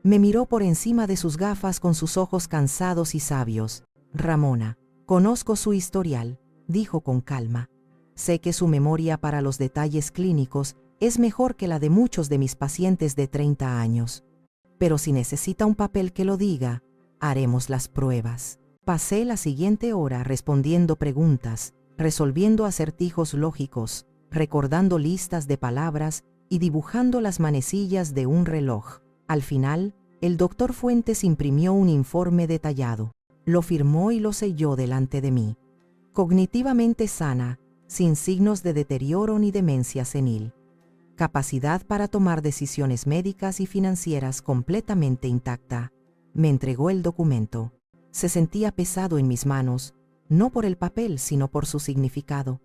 Me miró por encima de sus gafas con sus ojos cansados y sabios. Ramona, conozco su historial, dijo con calma. Sé que su memoria para los detalles clínicos es mejor que la de muchos de mis pacientes de 30 años. Pero si necesita un papel que lo diga, haremos las pruebas. Pasé la siguiente hora respondiendo preguntas, resolviendo acertijos lógicos, recordando listas de palabras y dibujando las manecillas de un reloj. Al final, el doctor Fuentes imprimió un informe detallado. Lo firmó y lo selló delante de mí. Cognitivamente sana, sin signos de deterioro ni demencia senil. Capacidad para tomar decisiones médicas y financieras completamente intacta. Me entregó el documento. Se sentía pesado en mis manos, no por el papel, sino por su significado.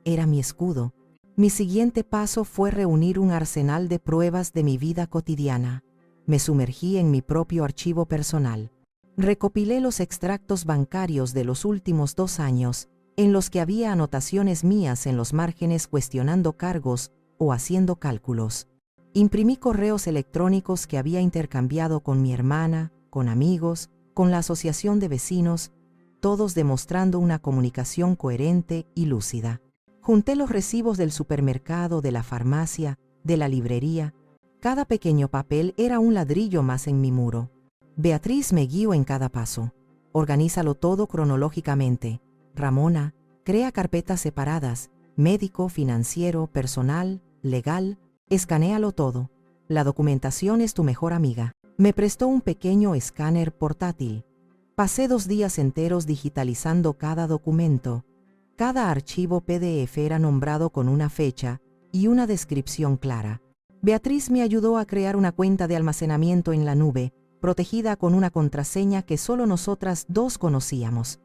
Era mi escudo. Mi siguiente paso fue reunir un arsenal de pruebas de mi vida cotidiana. me sumergí en mi propio archivo personal. Recopilé los extractos bancarios de los últimos 2 años, en los que había anotaciones mías en los márgenes cuestionando cargos o haciendo cálculos. Imprimí correos electrónicos que había intercambiado con mi hermana, con amigos, con la asociación de vecinos, todos demostrando una comunicación coherente y lúcida. Junté los recibos del supermercado, de la farmacia, de la librería. Cada pequeño papel era un ladrillo más en mi muro. Beatriz me guió en cada paso. Organízalo todo cronológicamente. Ramona, crea carpetas separadas, médico, financiero, personal, legal, escanéalo todo. La documentación es tu mejor amiga. Me prestó un pequeño escáner portátil. Pasé 2 días enteros digitalizando cada documento. Cada archivo PDF era nombrado con una fecha y una descripción clara. Beatriz me ayudó a crear una cuenta de almacenamiento en la nube, protegida con una contraseña que solo nosotras 2 conocíamos.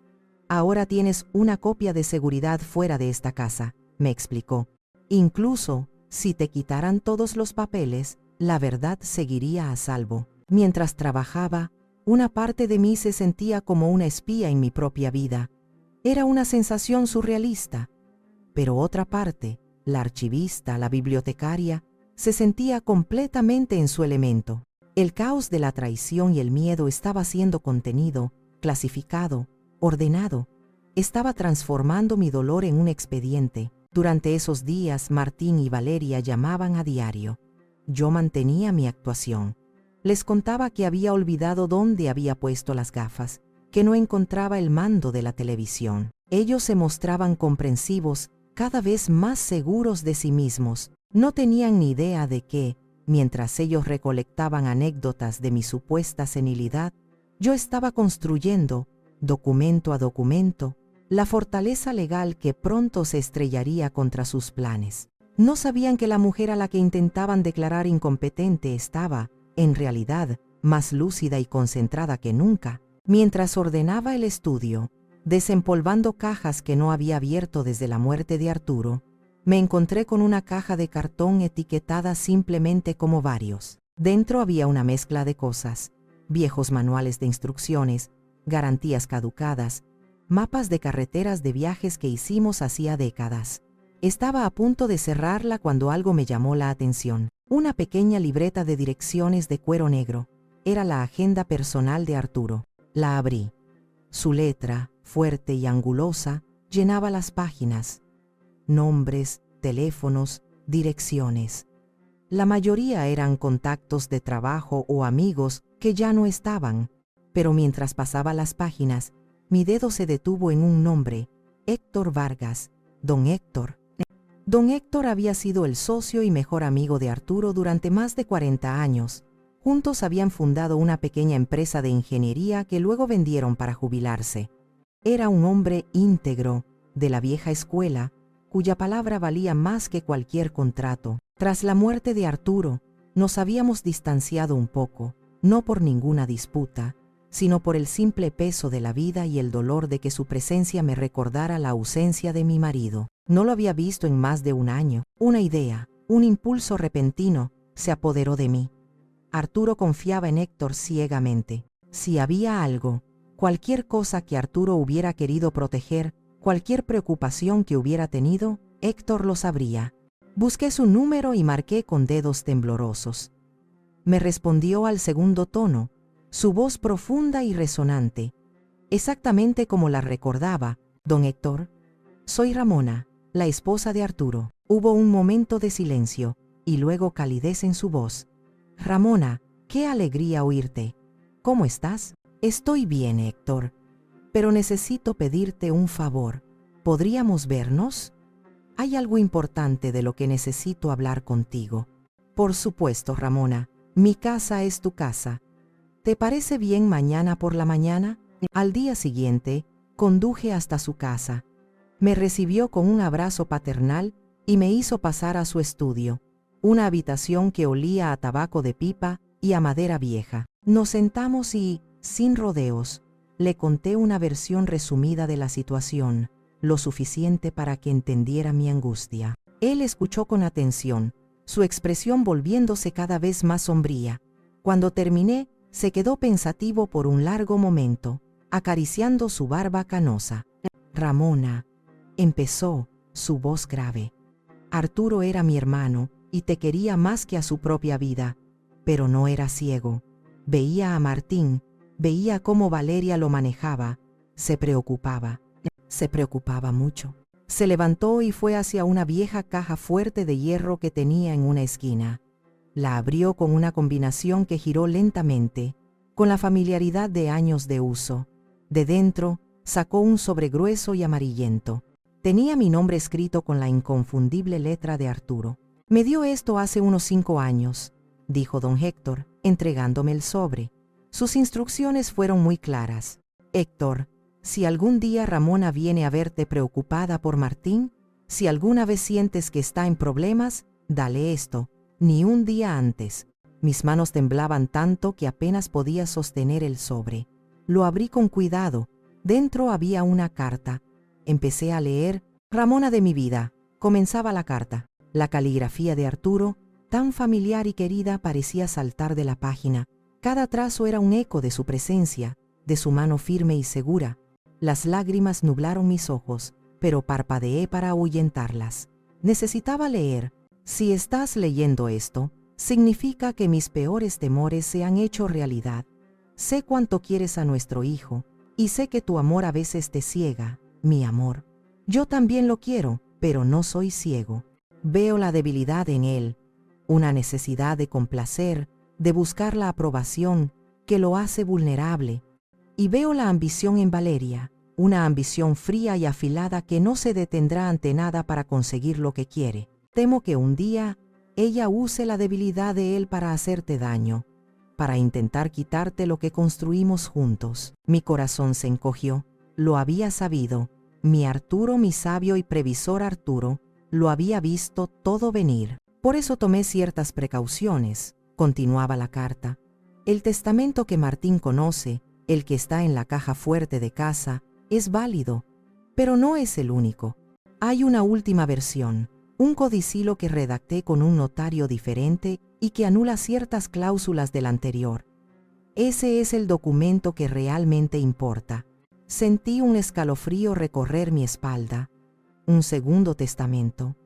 Ahora tienes una copia de seguridad fuera de esta casa, me explicó. Incluso, si te quitaran todos los papeles, la verdad seguiría a salvo. Mientras trabajaba, una parte de mí se sentía como una espía en mi propia vida. Era una sensación surrealista. Pero otra parte, la archivista, la bibliotecaria, se sentía completamente en su elemento. El caos de la traición y el miedo estaba siendo contenido, clasificado, ordenado. Estaba transformando mi dolor en un expediente. Durante esos días, Martín y Valeria llamaban a diario. Yo mantenía mi actuación. Les contaba que había olvidado dónde había puesto las gafas, que no encontraba el mando de la televisión. Ellos se mostraban comprensivos, cada vez más seguros de sí mismos. No tenían ni idea de que, mientras ellos recolectaban anécdotas de mi supuesta senilidad, yo estaba construyendo, documento a documento, la fortaleza legal que pronto se estrellaría contra sus planes. No sabían que la mujer a la que intentaban declarar incompetente estaba, en realidad, más lúcida y concentrada que nunca. Mientras ordenaba el estudio, desempolvando cajas que no había abierto desde la muerte de Arturo, me encontré con una caja de cartón etiquetada simplemente como varios. Dentro había una mezcla de cosas: viejos manuales de instrucciones, garantías caducadas, mapas de carreteras de viajes que hicimos hacía décadas. Estaba a punto de cerrarla cuando algo me llamó la atención. Una pequeña libreta de direcciones de cuero negro. Era la agenda personal de Arturo. La abrí. Su letra, fuerte y angulosa, llenaba las páginas. Nombres, teléfonos, direcciones. La mayoría eran contactos de trabajo o amigos que ya no estaban, pero mientras pasaba las páginas, mi dedo se detuvo en un nombre: Héctor Vargas, don Héctor. Don Héctor había sido el socio y mejor amigo de Arturo durante más de 40 años. Juntos habían fundado una pequeña empresa de ingeniería que luego vendieron para jubilarse. Era un hombre íntegro, de la vieja escuela, cuya palabra valía más que cualquier contrato. Tras la muerte de Arturo, nos habíamos distanciado un poco, no por ninguna disputa, sino por el simple peso de la vida y el dolor de que su presencia me recordara la ausencia de mi marido. No lo había visto en más de 1 año. Una idea, un impulso repentino, se apoderó de mí. Arturo confiaba en Héctor ciegamente. Si había algo, cualquier cosa que Arturo hubiera querido proteger, cualquier preocupación que hubiera tenido, Héctor lo sabría. Busqué su número y marqué con dedos temblorosos. Me respondió al segundo tono, su voz profunda y resonante. Exactamente como la recordaba: don Héctor, soy Ramona, la esposa de Arturo. Hubo un momento de silencio, y luego calidez en su voz. Ramona, qué alegría oírte. ¿Cómo estás? Estoy bien, Héctor, pero necesito pedirte un favor. ¿Podríamos vernos? Hay algo importante de lo que necesito hablar contigo. Por supuesto, Ramona, mi casa es tu casa. ¿Te parece bien mañana por la mañana? Al día siguiente, conduje hasta su casa. Me recibió con un abrazo paternal y me hizo pasar a su estudio, una habitación que olía a tabaco de pipa y a madera vieja. Nos sentamos y, sin rodeos, le conté una versión resumida de la situación, lo suficiente para que entendiera mi angustia. Él escuchó con atención, su expresión volviéndose cada vez más sombría. Cuando terminé, se quedó pensativo por un largo momento, acariciando su barba canosa. Ramona, empezó, su voz grave. Arturo era mi hermano, y te quería más que a su propia vida, pero no era ciego. Veía a Martín, veía cómo Valeria lo manejaba, se preocupaba mucho. Se levantó y fue hacia una vieja caja fuerte de hierro que tenía en una esquina. La abrió con una combinación que giró lentamente, con la familiaridad de años de uso. De dentro, sacó un sobre grueso y amarillento. Tenía mi nombre escrito con la inconfundible letra de Arturo. Me dio esto hace unos 5 años, dijo don Héctor, entregándome el sobre. Sus instrucciones fueron muy claras. Héctor, si algún día Ramona viene a verte preocupada por Martín, si alguna vez sientes que está en problemas, dale esto, ni un día antes. Mis manos temblaban tanto que apenas podía sostener el sobre. Lo abrí con cuidado. Dentro había una carta. Empecé a leer. Ramona de mi vida. Comenzaba la carta. La caligrafía de Arturo, tan familiar y querida, parecía saltar de la página. Cada trazo era un eco de su presencia, de su mano firme y segura. Las lágrimas nublaron mis ojos, pero parpadeé para ahuyentarlas. Necesitaba leer. Si estás leyendo esto, significa que mis peores temores se han hecho realidad. Sé cuánto quieres a nuestro hijo, y sé que tu amor a veces te ciega, mi amor. Yo también lo quiero, pero no soy ciego. Veo la debilidad en él, una necesidad de complacer, de buscar la aprobación, que lo hace vulnerable. Y veo la ambición en Valeria, una ambición fría y afilada que no se detendrá ante nada para conseguir lo que quiere. Temo que un día ella use la debilidad de él para hacerte daño, para intentar quitarte lo que construimos juntos. Mi corazón se encogió. Lo había sabido. Mi Arturo, mi sabio y previsor Arturo, lo había visto todo venir. Por eso tomé ciertas precauciones, continuaba la carta. El testamento que Martín conoce, el que está en la caja fuerte de casa, es válido, pero no es el único. Hay una última versión, un codicilo que redacté con un notario diferente y que anula ciertas cláusulas del anterior. Ese es el documento que realmente importa. Sentí un escalofrío recorrer mi espalda. Un segundo testamento.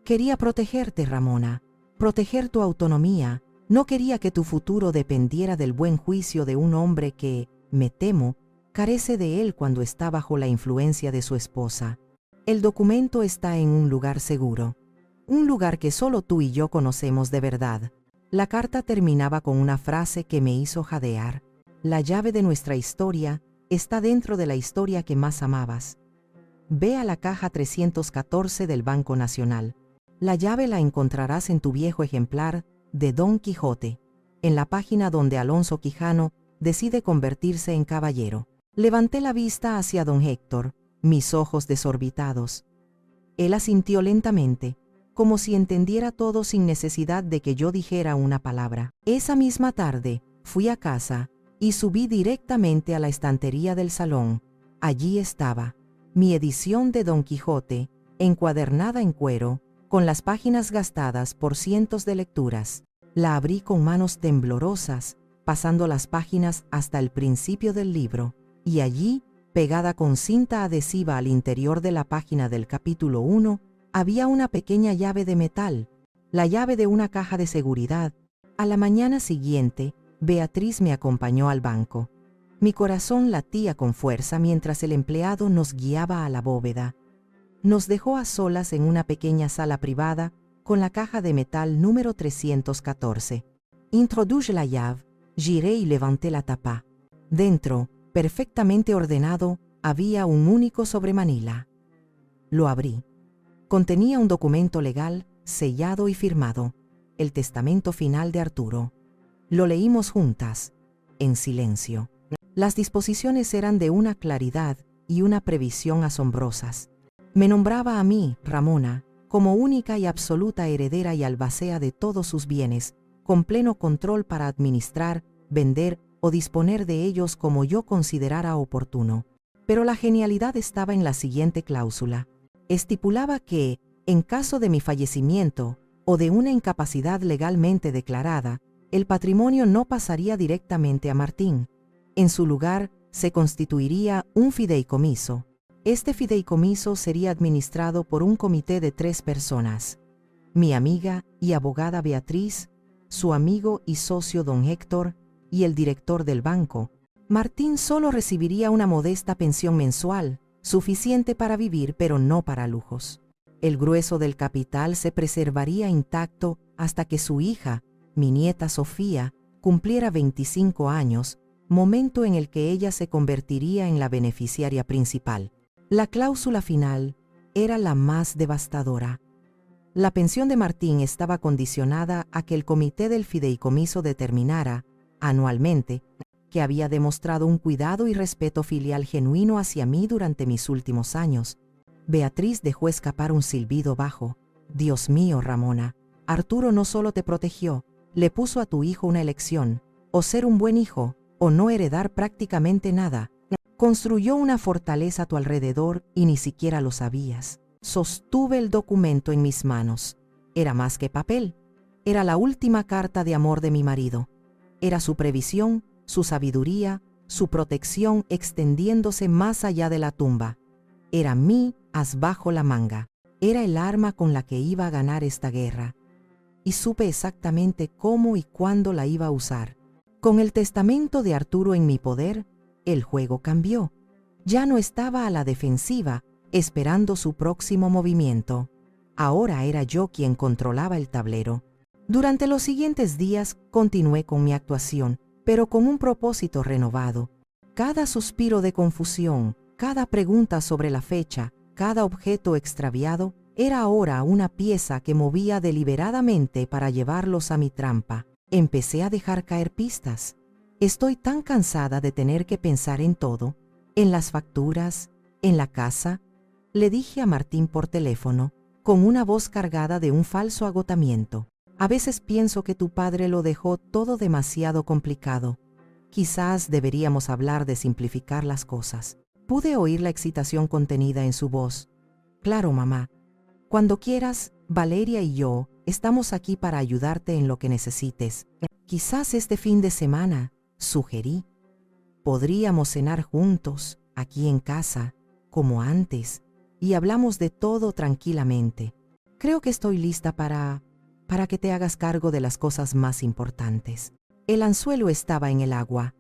Quería protegerte, Ramona, proteger tu autonomía. No quería que tu futuro dependiera del buen juicio de un hombre que, me temo, carece de él cuando está bajo la influencia de su esposa. El documento está en un lugar seguro, un lugar que solo tú y yo conocemos de verdad. La carta terminaba con una frase que me hizo jadear. La llave de nuestra historia está dentro de la historia que más amabas. Ve a la caja 314 del Banco Nacional. La llave la encontrarás en tu viejo ejemplar de Don Quijote, en la página donde Alonso Quijano decide convertirse en caballero. Levanté la vista hacia don Héctor, mis ojos desorbitados. Él asintió lentamente, como si entendiera todo sin necesidad de que yo dijera una palabra. Esa misma tarde, fui a casa y subí directamente a la estantería del salón. Allí estaba, mi edición de Don Quijote, encuadernada en cuero, con las páginas gastadas por cientos de lecturas. La abrí con manos temblorosas, pasando las páginas hasta el principio del libro, y allí, pegada con cinta adhesiva al interior de la página del capítulo 1, había una pequeña llave de metal, la llave de una caja de seguridad. A la mañana siguiente, Beatriz me acompañó al banco. Mi corazón latía con fuerza mientras el empleado nos guiaba a la bóveda. Nos dejó a solas en una pequeña sala privada con la caja de metal número 314. Introduje la llave, giré y levanté la tapa. Dentro, perfectamente ordenado, había un único sobremanila. Lo abrí. Contenía un documento legal, sellado y firmado, el testamento final de Arturo. Lo leímos juntas, en silencio. Las disposiciones eran de una claridad y una previsión asombrosas. Me nombraba a mí, Ramona, como única y absoluta heredera y albacea de todos sus bienes, con pleno control para administrar, vender o disponer de ellos como yo considerara oportuno. Pero la genialidad estaba en la siguiente cláusula. Estipulaba que, en caso de mi fallecimiento o de una incapacidad legalmente declarada, el patrimonio no pasaría directamente a Martín. En su lugar, se constituiría un fideicomiso. Este fideicomiso sería administrado por un comité de 3 personas: mi amiga y abogada Beatriz, su amigo y socio don Héctor y el director del banco. Martín solo recibiría una modesta pensión mensual, suficiente para vivir pero no para lujos. El grueso del capital se preservaría intacto hasta que su hija, mi nieta Sofía, cumpliera 25 años, momento en el que ella se convertiría en la beneficiaria principal. La cláusula final era la más devastadora. La pensión de Martín estaba condicionada a que el comité del fideicomiso determinara, anualmente, que había demostrado un cuidado y respeto filial genuino hacia mí durante mis últimos años. Beatriz dejó escapar un silbido bajo. Dios mío, Ramona, Arturo no solo te protegió, le puso a tu hijo una elección: o ser un buen hijo, o no heredar prácticamente nada. Construyó una fortaleza a tu alrededor y ni siquiera lo sabías. Sostuve el documento en mis manos. Era más que papel. Era la última carta de amor de mi marido. Era su previsión, su sabiduría, su protección extendiéndose más allá de la tumba. Era mi as bajo la manga. Era el arma con la que iba a ganar esta guerra. Y supe exactamente cómo y cuándo la iba a usar. Con el testamento de Arturo en mi poder, el juego cambió. Ya no estaba a la defensiva, esperando su próximo movimiento. Ahora era yo quien controlaba el tablero. Durante los siguientes días continué con mi actuación, pero con un propósito renovado. Cada suspiro de confusión, cada pregunta sobre la fecha, cada objeto extraviado, era ahora una pieza que movía deliberadamente para llevarlos a mi trampa. Empecé a dejar caer pistas. Estoy tan cansada de tener que pensar en todo, en las facturas, en la casa, le dije a Martín por teléfono, con una voz cargada de un falso agotamiento. A veces pienso que tu padre lo dejó todo demasiado complicado. Quizás deberíamos hablar de simplificar las cosas. Pude oír la excitación contenida en su voz. Claro, mamá. Cuando quieras, Valeria y yo estamos aquí para ayudarte en lo que necesites. Quizás este fin de semana, sugerí. Podríamos cenar juntos, aquí en casa, como antes, y hablamos de todo tranquilamente. Creo que estoy lista para que te hagas cargo de las cosas más importantes. El anzuelo estaba en el agua,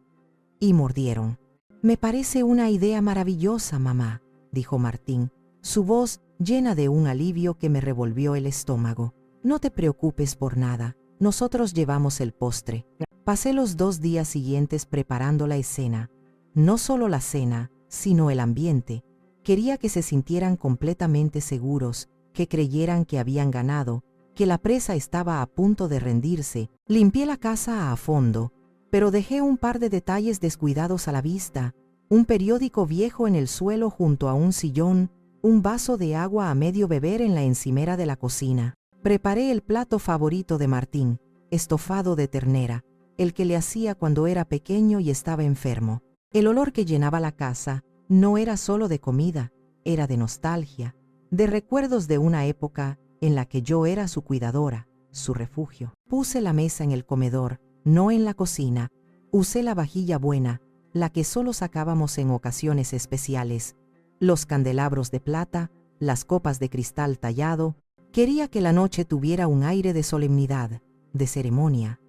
y mordieron. Me parece una idea maravillosa, mamá, dijo Martín, su voz llena de un alivio que me revolvió el estómago. No te preocupes por nada, nosotros llevamos el postre. Pasé los 2 días siguientes preparando la escena. No solo la cena, sino el ambiente. Quería que se sintieran completamente seguros, que creyeran que habían ganado, que la presa estaba a punto de rendirse. Limpié la casa a fondo, pero dejé un par de detalles descuidados a la vista: un periódico viejo en el suelo junto a un sillón, un vaso de agua a medio beber en la encimera de la cocina. Preparé el plato favorito de Martín, estofado de ternera, el que le hacía cuando era pequeño y estaba enfermo. El olor que llenaba la casa no era solo de comida, era de nostalgia, de recuerdos de una época en la que yo era su cuidadora, su refugio. Puse la mesa en el comedor, no en la cocina. Usé la vajilla buena, la que solo sacábamos en ocasiones especiales, los candelabros de plata, las copas de cristal tallado. Quería que la noche tuviera un aire de solemnidad, de ceremonia.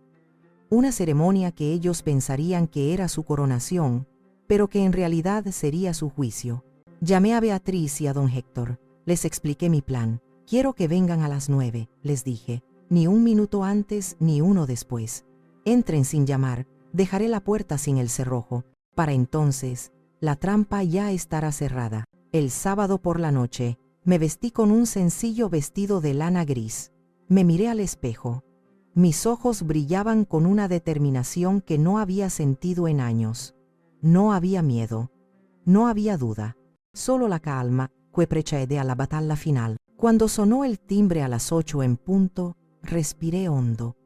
Una ceremonia que ellos pensarían que era su coronación, pero que en realidad sería su juicio. Llamé a Beatriz y a don Héctor. Les expliqué mi plan. Quiero que vengan a las 9, les dije. Ni un minuto antes ni uno después. Entren sin llamar. Dejaré la puerta sin el cerrojo. Para entonces, la trampa ya estará cerrada. El sábado por la noche, me vestí con un sencillo vestido de lana gris. Me miré al espejo. Mis ojos brillaban con una determinación que no había sentido en años. No había miedo. No había duda. Solo la calma que precede a la batalla final. Cuando sonó el timbre a las 8 en punto, respiré hondo.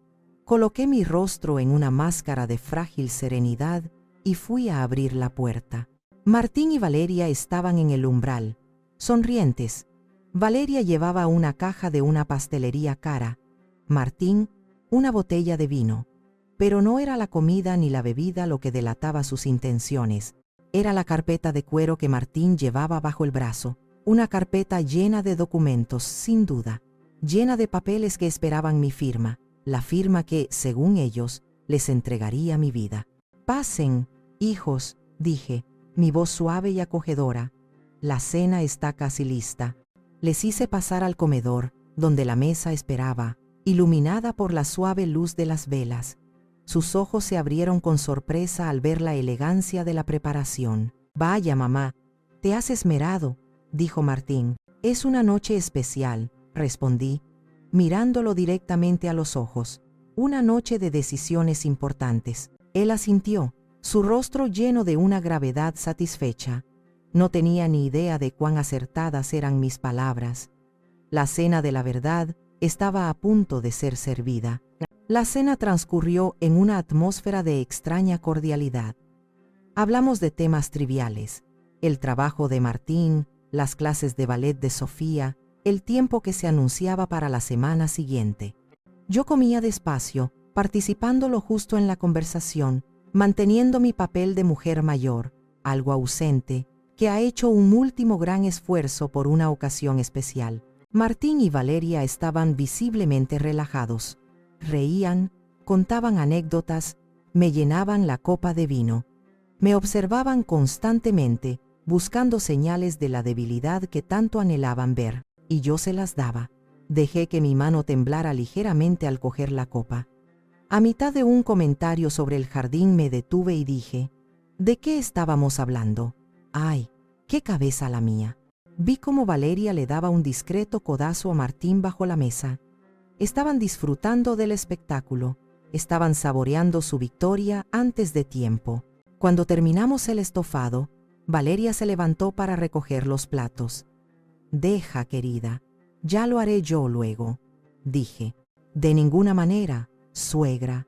Coloqué mi rostro en una máscara de frágil serenidad y fui a abrir la puerta. Martín y Valeria estaban en el umbral, sonrientes. Valeria llevaba una caja de una pastelería cara. Martín, una botella de vino. Pero no era la comida ni la bebida lo que delataba sus intenciones. Era la carpeta de cuero que Martín llevaba bajo el brazo, una carpeta llena de documentos, sin duda, llena de papeles que esperaban mi firma, la firma que, según ellos, les entregaría mi vida. «Pasen, hijos», dije, mi voz suave y acogedora. «La cena está casi lista». Les hice pasar al comedor, donde la mesa esperaba, iluminada por la suave luz de las velas. Sus ojos se abrieron con sorpresa al ver la elegancia de la preparación. «Vaya, mamá, te has esmerado», dijo Martín. «Es una noche especial», respondí, mirándolo directamente a los ojos. «Una noche de decisiones importantes». Él asintió, su rostro lleno de una gravedad satisfecha. No tenía ni idea de cuán acertadas eran mis palabras. La cena de la verdad estaba a punto de ser servida. La cena transcurrió en una atmósfera de extraña cordialidad. Hablamos de temas triviales: el trabajo de Martín, las clases de ballet de Sofía, el tiempo que se anunciaba para la semana siguiente. Yo comía despacio, participando lo justo en la conversación, manteniendo mi papel de mujer mayor, algo ausente, que ha hecho un último gran esfuerzo por una ocasión especial. Martín y Valeria estaban visiblemente relajados. Reían, contaban anécdotas, me llenaban la copa de vino. Me observaban constantemente, buscando señales de la debilidad que tanto anhelaban ver, y yo se las daba. Dejé que mi mano temblara ligeramente al coger la copa. A mitad de un comentario sobre el jardín me detuve y dije: «¿De qué estábamos hablando?» «Ay, qué cabeza la mía». Vi cómo Valeria le daba un discreto codazo a Martín bajo la mesa. Estaban disfrutando del espectáculo, estaban saboreando su victoria antes de tiempo. Cuando terminamos el estofado, Valeria se levantó para recoger los platos. «Deja, querida, ya lo haré yo luego», dije. «De ninguna manera, suegra.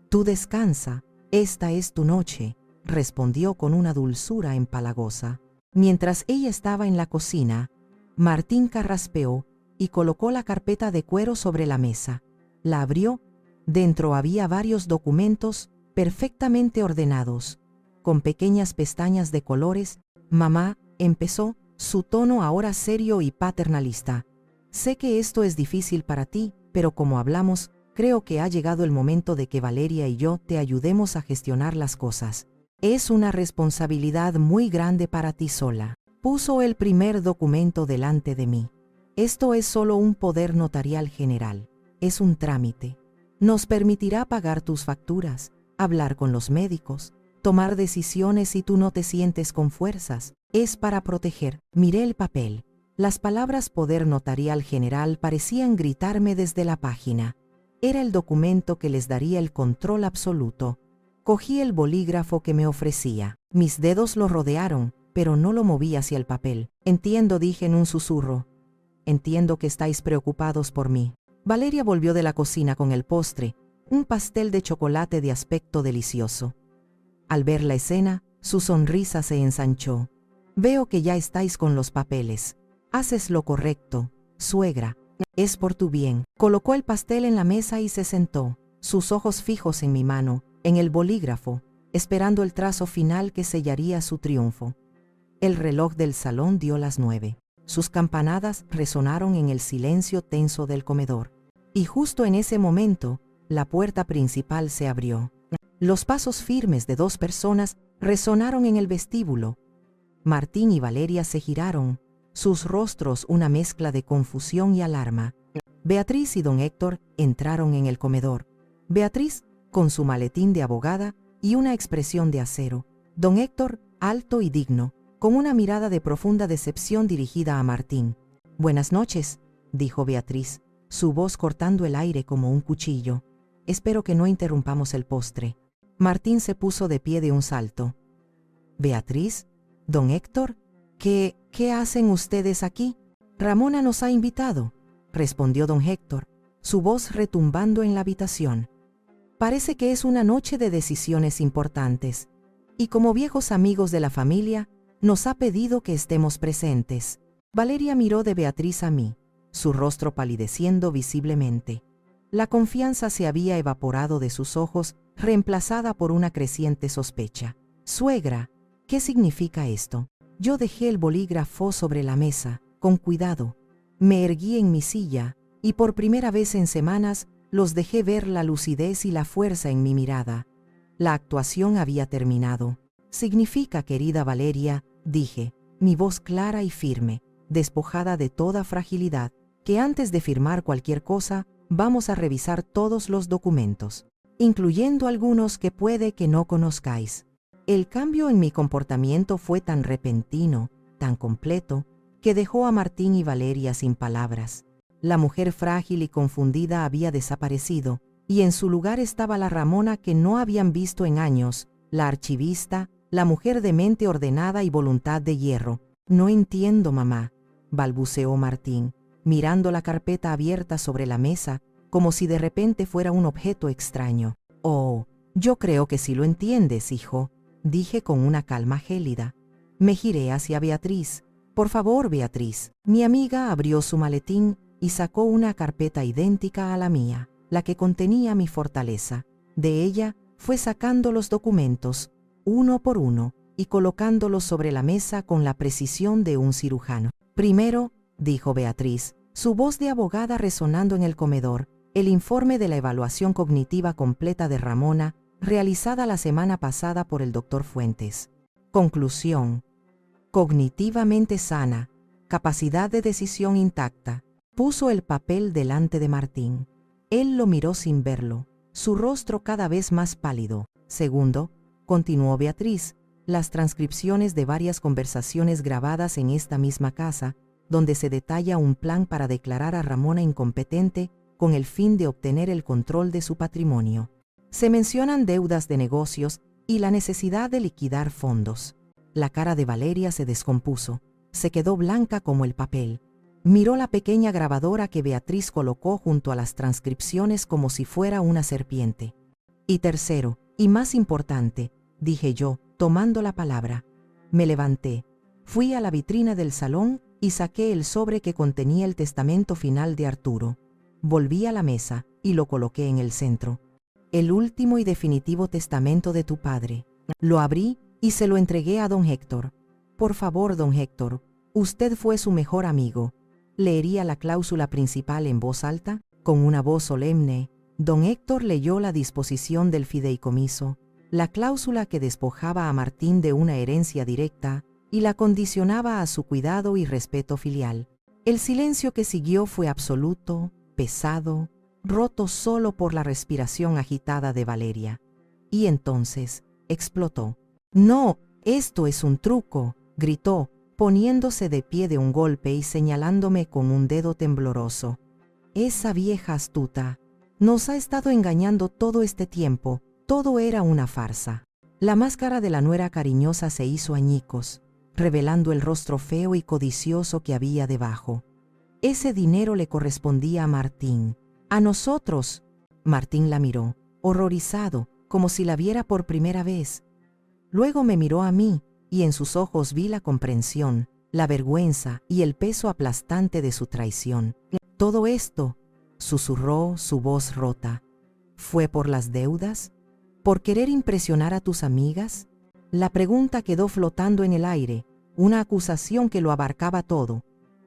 Tú descansa, esta es tu noche», respondió con una dulzura empalagosa. Mientras ella estaba en la cocina, Martín carraspeó y colocó la carpeta de cuero sobre la mesa. La abrió. Dentro había varios documentos perfectamente ordenados, con pequeñas pestañas de colores. «Mamá», empezó, su tono ahora serio y paternalista. «Sé que esto es difícil para ti, pero como hablamos, creo que ha llegado el momento de que Valeria y yo te ayudemos a gestionar las cosas. Es una responsabilidad muy grande para ti sola». Puso el primer documento delante de mí. «Esto es solo un poder notarial general. Es un trámite. Nos permitirá pagar tus facturas, hablar con los médicos, tomar decisiones si tú no te sientes con fuerzas. Es para proteger». Miré el papel. Las palabras poder notarial general parecían gritarme desde la página. Era el documento que les daría el control absoluto. Cogí el bolígrafo que me ofrecía. Mis dedos lo rodearon, pero no lo moví hacia el papel. «Entiendo», dije en un susurro. «Entiendo que estáis preocupados por mí». Valeria volvió de la cocina con el postre, un pastel de chocolate de aspecto delicioso. Al ver la escena, su sonrisa se ensanchó. «Veo que ya estáis con los papeles. Haces lo correcto, suegra. Es por tu bien». Colocó el pastel en la mesa y se sentó, sus ojos fijos en mi mano, en el bolígrafo, esperando el trazo final que sellaría su triunfo. El reloj del salón dio las 9. Sus campanadas resonaron en el silencio tenso del comedor. Y justo en ese momento, la puerta principal se abrió. Los pasos firmes de dos personas resonaron en el vestíbulo. Martín y Valeria se giraron, sus rostros una mezcla de confusión y alarma. Beatriz y don Héctor entraron en el comedor. Beatriz, con su maletín de abogada y una expresión de acero. Don Héctor, alto y digno, con una mirada de profunda decepción dirigida a Martín. «Buenas noches», dijo Beatriz, su voz cortando el aire como un cuchillo. «Espero que no interrumpamos el postre». Martín se puso de pie de un salto. «¿Beatriz? ¿Don Héctor? ¿Qué hacen ustedes aquí?» «Ramona nos ha invitado», respondió don Héctor, su voz retumbando en la habitación. «Parece que es una noche de decisiones importantes, y como viejos amigos de la familia, nos ha pedido que estemos presentes». Valeria miró de Beatriz a mí, su rostro palideciendo visiblemente. La confianza se había evaporado de sus ojos, reemplazada por una creciente sospecha. «Suegra, ¿qué significa esto?» Yo dejé el bolígrafo sobre la mesa, con cuidado. Me erguí en mi silla, y por primera vez en semanas los dejé ver la lucidez y la fuerza en mi mirada. La actuación había terminado. «Significa, querida Valeria», dije, mi voz clara y firme, despojada de toda fragilidad, «que antes de firmar cualquier cosa, vamos a revisar todos los documentos, incluyendo algunos que puede que no conozcáis». El cambio en mi comportamiento fue tan repentino, tan completo, que dejó a Martín y Valeria sin palabras. La mujer frágil y confundida había desaparecido, y en su lugar estaba la Ramona que no habían visto en años, la archivista, la mujer de mente ordenada y voluntad de hierro. «No entiendo, mamá», balbuceó Martín, mirando la carpeta abierta sobre la mesa, como si de repente fuera un objeto extraño. «Oh, yo creo que sí lo entiendes, hijo», dije con una calma gélida. Me giré hacia Beatriz. «Por favor, Beatriz». Mi amiga abrió su maletín y sacó una carpeta idéntica a la mía, la que contenía mi fortaleza. De ella fue sacando los documentos, uno por uno, y colocándolos sobre la mesa con la precisión de un cirujano. «Primero», dijo Beatriz, su voz de abogada resonando en el comedor, «el informe de la evaluación cognitiva completa de Ramona, realizada la semana pasada por el doctor Fuentes. Conclusión: cognitivamente sana, capacidad de decisión intacta». Puso el papel delante de Martín. Él lo miró sin verlo, su rostro cada vez más pálido. «Segundo», continuó Beatriz, «las transcripciones de varias conversaciones grabadas en esta misma casa, donde se detalla un plan para declarar a Ramona incompetente con el fin de obtener el control de su patrimonio. Se mencionan deudas de negocios y la necesidad de liquidar fondos». La cara de Valeria se descompuso, se quedó blanca como el papel. Miró la pequeña grabadora que Beatriz colocó junto a las transcripciones como si fuera una serpiente. «Y tercero, y más importante», dije yo, tomando la palabra. Me levanté, fui a la vitrina del salón y saqué el sobre que contenía el testamento final de Arturo. Volví a la mesa y lo coloqué en el centro. «El último y definitivo testamento de tu padre». Lo abrí y se lo entregué a don Héctor. «Por favor, don Héctor, usted fue su mejor amigo». ¿Leería la cláusula principal en voz alta? Con una voz solemne, don Héctor leyó la disposición del fideicomiso, la cláusula que despojaba a Martín de una herencia directa y la condicionaba a su cuidado y respeto filial. El silencio que siguió fue absoluto, pesado, roto solo por la respiración agitada de Valeria. Y entonces explotó. «No, esto es un truco», gritó, poniéndose de pie de un golpe y señalándome con un dedo tembloroso. «Esa vieja astuta nos ha estado engañando todo este tiempo, todo era una farsa». La máscara de la nuera cariñosa se hizo añicos, revelando el rostro feo y codicioso que había debajo. Ese dinero le correspondía a Martín. «¿A nosotros?». Martín la miró, horrorizado, como si la viera por primera vez. Luego me miró a mí, y en sus ojos vi la comprensión, la vergüenza y el peso aplastante de su traición. «Todo esto», susurró su voz rota, «¿fue por las deudas? ¿Por querer impresionar a tus amigas?». La pregunta quedó flotando en el aire, una acusación que lo abarcaba todo.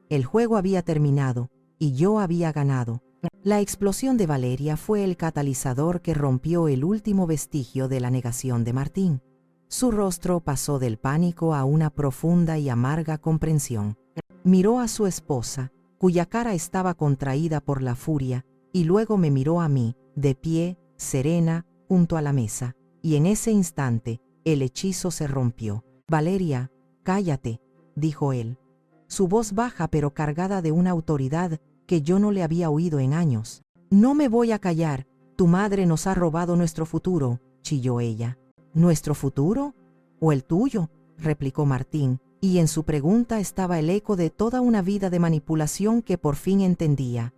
El juego había terminado, y yo había ganado. La explosión de Valeria fue el catalizador que rompió el último vestigio de la negación de Martín. Su rostro pasó del pánico a una profunda y amarga comprensión. Miró a su esposa, cuya cara estaba contraída por la furia, y luego me miró a mí, de pie, serena, junto a la mesa, y en ese instante, el hechizo se rompió. «Valeria, cállate», dijo él. Su voz baja pero cargada de una autoridad que yo no le había oído en años. «No me voy a callar, tu madre nos ha robado nuestro futuro», chilló ella. «¿Nuestro futuro? ¿O el tuyo?», replicó Martín, y en su pregunta estaba el eco de toda una vida de manipulación que por fin entendía.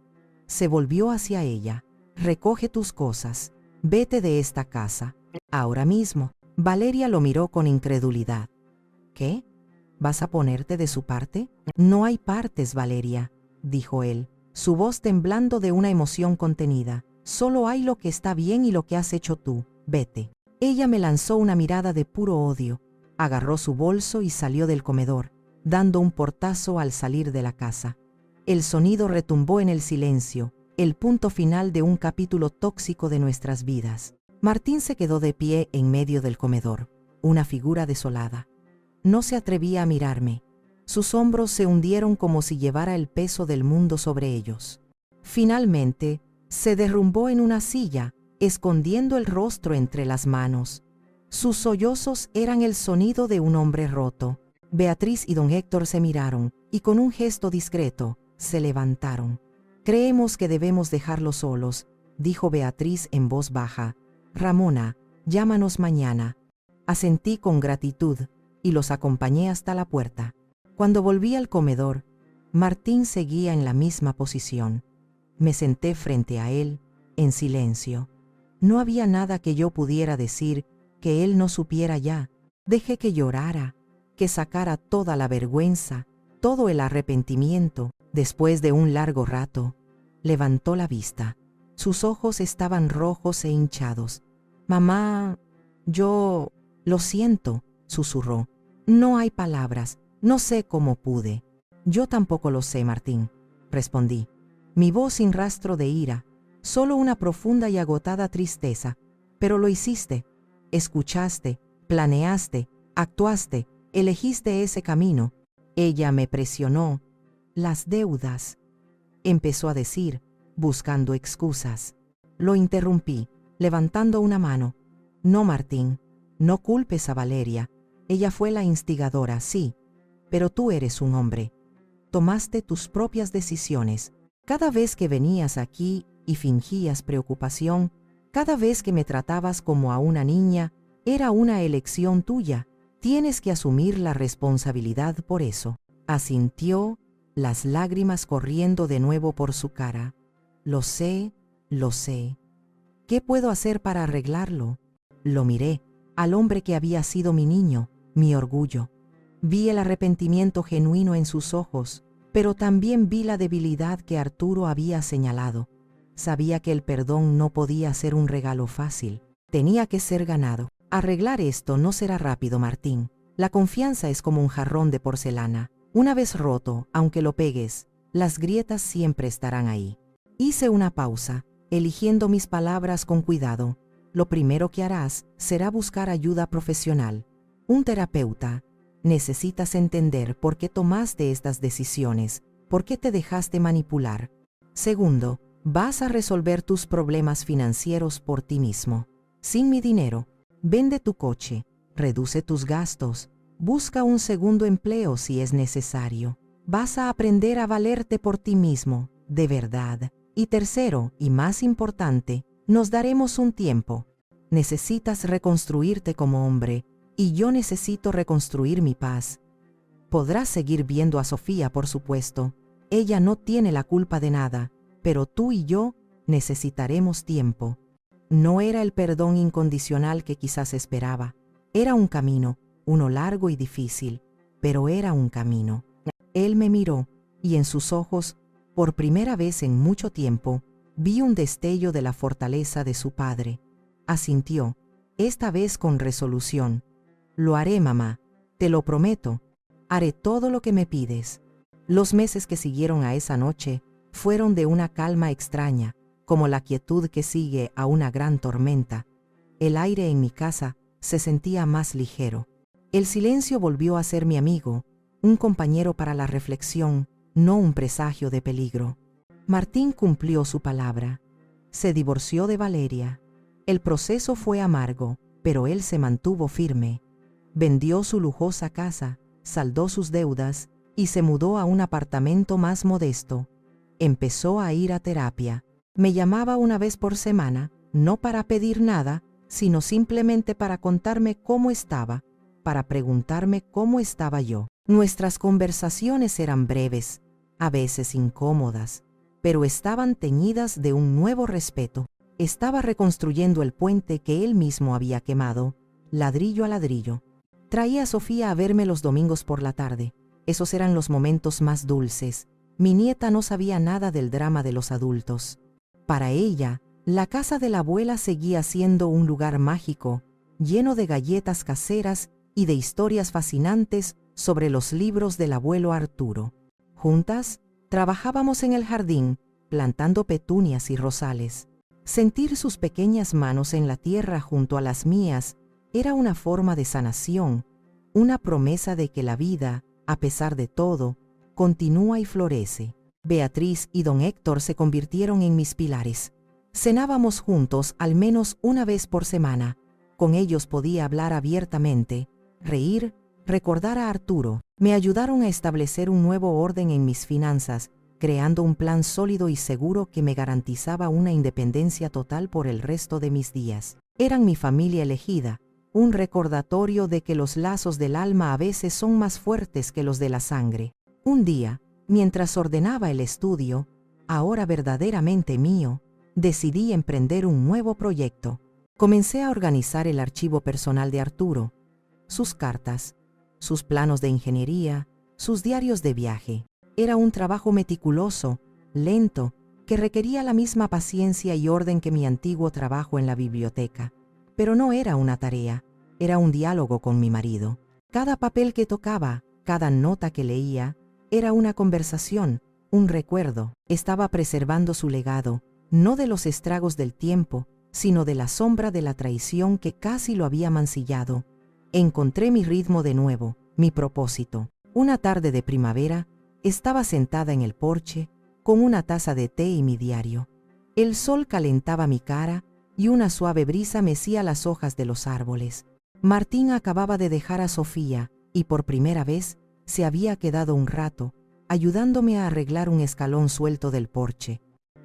Se volvió hacia ella. «Recoge tus cosas. Vete de esta casa. Ahora mismo». Valeria lo miró con incredulidad. «¿Qué? ¿Vas a ponerte de su parte?». «No hay partes, Valeria», dijo él, su voz temblando de una emoción contenida. Solo hay lo que está bien y lo que has hecho tú, vete. Ella me lanzó una mirada de puro odio, agarró su bolso y salió del comedor, dando un portazo al salir de la casa. El sonido retumbó en el silencio, el punto final de un capítulo tóxico de nuestras vidas. Martín se quedó de pie en medio del comedor, una figura desolada. No se atrevía a mirarme. Sus hombros se hundieron como si llevara el peso del mundo sobre ellos. Finalmente, se derrumbó en una silla, escondiendo el rostro entre las manos. Sus sollozos eran el sonido de un hombre roto. Beatriz y don Héctor se miraron, y con un gesto discreto, se levantaron. «Creemos que debemos dejarlos solos», dijo Beatriz en voz baja. «Ramona, llámanos mañana». Asentí con gratitud, y los acompañé hasta la puerta. Cuando volví al comedor, Martín seguía en la misma posición. Me senté frente a él, en silencio. No había nada que yo pudiera decir que él no supiera ya. Dejé que llorara, que sacara toda la vergüenza, todo el arrepentimiento. Después de un largo rato, levantó la vista. Sus ojos estaban rojos e hinchados. «Mamá, yo... lo siento», susurró. «No hay palabras, no sé cómo pude». «Yo tampoco lo sé, Martín», respondí. Mi voz sin rastro de ira, solo una profunda y agotada tristeza. «Pero lo hiciste. Escuchaste, planeaste, actuaste, elegiste ese camino». Ella me presionó. «Las deudas», empezó a decir, buscando excusas. Lo interrumpí, levantando una mano. «No, Martín, no culpes a Valeria. Ella fue la instigadora, sí, pero tú eres un hombre. Tomaste tus propias decisiones. Cada vez que venías aquí y fingías preocupación, cada vez que me tratabas como a una niña, era una elección tuya. Tienes que asumir la responsabilidad por eso». Asintió, las lágrimas corriendo de nuevo por su cara. «Lo sé, lo sé. ¿Qué puedo hacer para arreglarlo?». Lo miré, al hombre que había sido mi niño, mi orgullo. Vi el arrepentimiento genuino en sus ojos, pero también vi la debilidad que Arturo había señalado. Sabía que el perdón no podía ser un regalo fácil, tenía que ser ganado. «Arreglar esto no será rápido, Martín. La confianza es como un jarrón de porcelana. Una vez roto, aunque lo pegues, las grietas siempre estarán ahí». Hice una pausa, eligiendo mis palabras con cuidado. «Lo primero que harás será buscar ayuda profesional. Un terapeuta. Necesitas entender por qué tomaste estas decisiones, por qué te dejaste manipular. Segundo, vas a resolver tus problemas financieros por ti mismo. Sin mi dinero. Vende tu coche, reduce tus gastos, busca un segundo empleo si es necesario. Vas a aprender a valerte por ti mismo, de verdad. Y tercero, y más importante, nos daremos un tiempo. Necesitas reconstruirte como hombre, y yo necesito reconstruir mi paz. Podrás seguir viendo a Sofía, por supuesto. Ella no tiene la culpa de nada, pero tú y yo necesitaremos tiempo». No era el perdón incondicional que quizás esperaba. Era un camino, uno largo y difícil, pero era un camino. Él me miró, y en sus ojos, por primera vez en mucho tiempo, vi un destello de la fortaleza de su padre. Asintió, esta vez con resolución. «Lo haré, mamá, te lo prometo. Haré todo lo que me pides». Los meses que siguieron a esa noche fueron de una calma extraña, como la quietud que sigue a una gran tormenta. El aire en mi casa se sentía más ligero. El silencio volvió a ser mi amigo, un compañero para la reflexión, no un presagio de peligro. Martín cumplió su palabra. Se divorció de Valeria. El proceso fue amargo, pero él se mantuvo firme. Vendió su lujosa casa, saldó sus deudas y se mudó a un apartamento más modesto. Empezó a ir a terapia. Me llamaba una vez por semana, no para pedir nada, sino simplemente para contarme cómo estaba, para preguntarme cómo estaba yo. Nuestras conversaciones eran breves, a veces incómodas, pero estaban teñidas de un nuevo respeto. Estaba reconstruyendo el puente que él mismo había quemado, ladrillo a ladrillo. Traía a Sofía a verme los domingos por la tarde. Esos eran los momentos más dulces. Mi nieta no sabía nada del drama de los adultos. Para ella, La casa de la abuela seguía siendo un lugar mágico, lleno de galletas caseras y de historias fascinantes sobre los libros del abuelo Arturo. Juntas, trabajábamos en el jardín, plantando petunias y rosales. Sentir sus pequeñas manos en la tierra junto a las mías era una forma de sanación, una promesa de que la vida, a pesar de todo, continúa y florece. Beatriz y don Héctor se convirtieron en mis pilares. Cenábamos juntos al menos una vez por semana. Con ellos podía hablar abiertamente, reír, recordar a Arturo. Me ayudaron a establecer un nuevo orden en mis finanzas, creando un plan sólido y seguro que me garantizaba una independencia total por el resto de mis días. Eran mi familia elegida, un recordatorio de que los lazos del alma a veces son más fuertes que los de la sangre. Un día, mientras ordenaba el estudio, ahora verdaderamente mío, decidí emprender un nuevo proyecto. Comencé a organizar el archivo personal de Arturo, sus cartas, sus planos de ingeniería, sus diarios de viaje. Era un trabajo meticuloso, lento, que requería la misma paciencia y orden que mi antiguo trabajo en la biblioteca. Pero no era una tarea, era un diálogo con mi marido. Cada papel que tocaba, cada nota que leía, era una conversación, un recuerdo. Estaba preservando su legado, no de los estragos del tiempo, sino de la sombra de la traición que casi lo había mancillado. Encontré mi ritmo de nuevo, mi propósito. Una tarde de primavera, estaba sentada en el porche, con una taza de té y mi diario. El sol calentaba mi cara y una suave brisa mecía las hojas de los árboles. Martín acababa de dejar a Sofía y por primera vez se había quedado un rato, ayudándome a arreglar un escalón suelto del porche.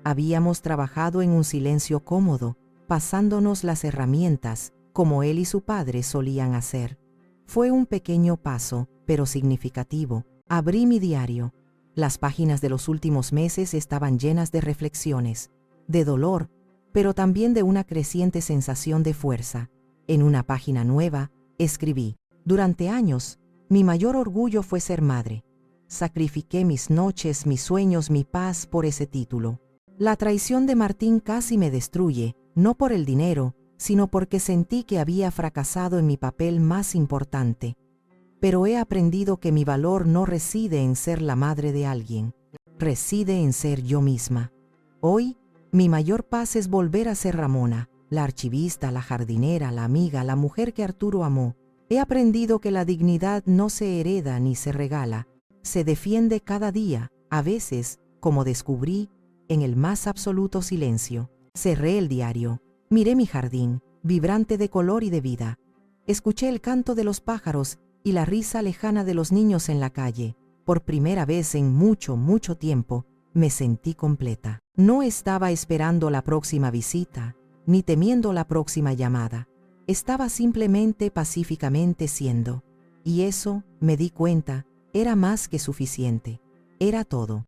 Habíamos trabajado en un silencio cómodo, pasándonos las herramientas, como él y su padre solían hacer. Fue un pequeño paso, pero significativo. Abrí mi diario. Las páginas de los últimos meses estaban llenas de reflexiones, de dolor, pero también de una creciente sensación de fuerza. En una página nueva, escribí: durante años, mi mayor orgullo fue ser madre. Sacrifiqué mis noches, mis sueños, mi paz por ese título. La traición de Martín casi me destruye, no por el dinero, sino porque sentí que había fracasado en mi papel más importante. Pero he aprendido que mi valor no reside en ser la madre de alguien, reside en ser yo misma. Hoy, mi mayor paz es volver a ser Ramona, la archivista, la jardinera, la amiga, la mujer que Arturo amó. He aprendido que la dignidad no se hereda ni se regala, se defiende cada día, a veces, como descubrí, en el más absoluto silencio. Cerré el diario, miré mi jardín, vibrante de color y de vida. Escuché el canto de los pájaros y la risa lejana de los niños en la calle. Por primera vez en mucho, mucho tiempo, me sentí completa. No estaba esperando la próxima visita, ni temiendo la próxima llamada. Estaba simplemente pacíficamente siendo. Y eso, me di cuenta, era más que suficiente. Era todo.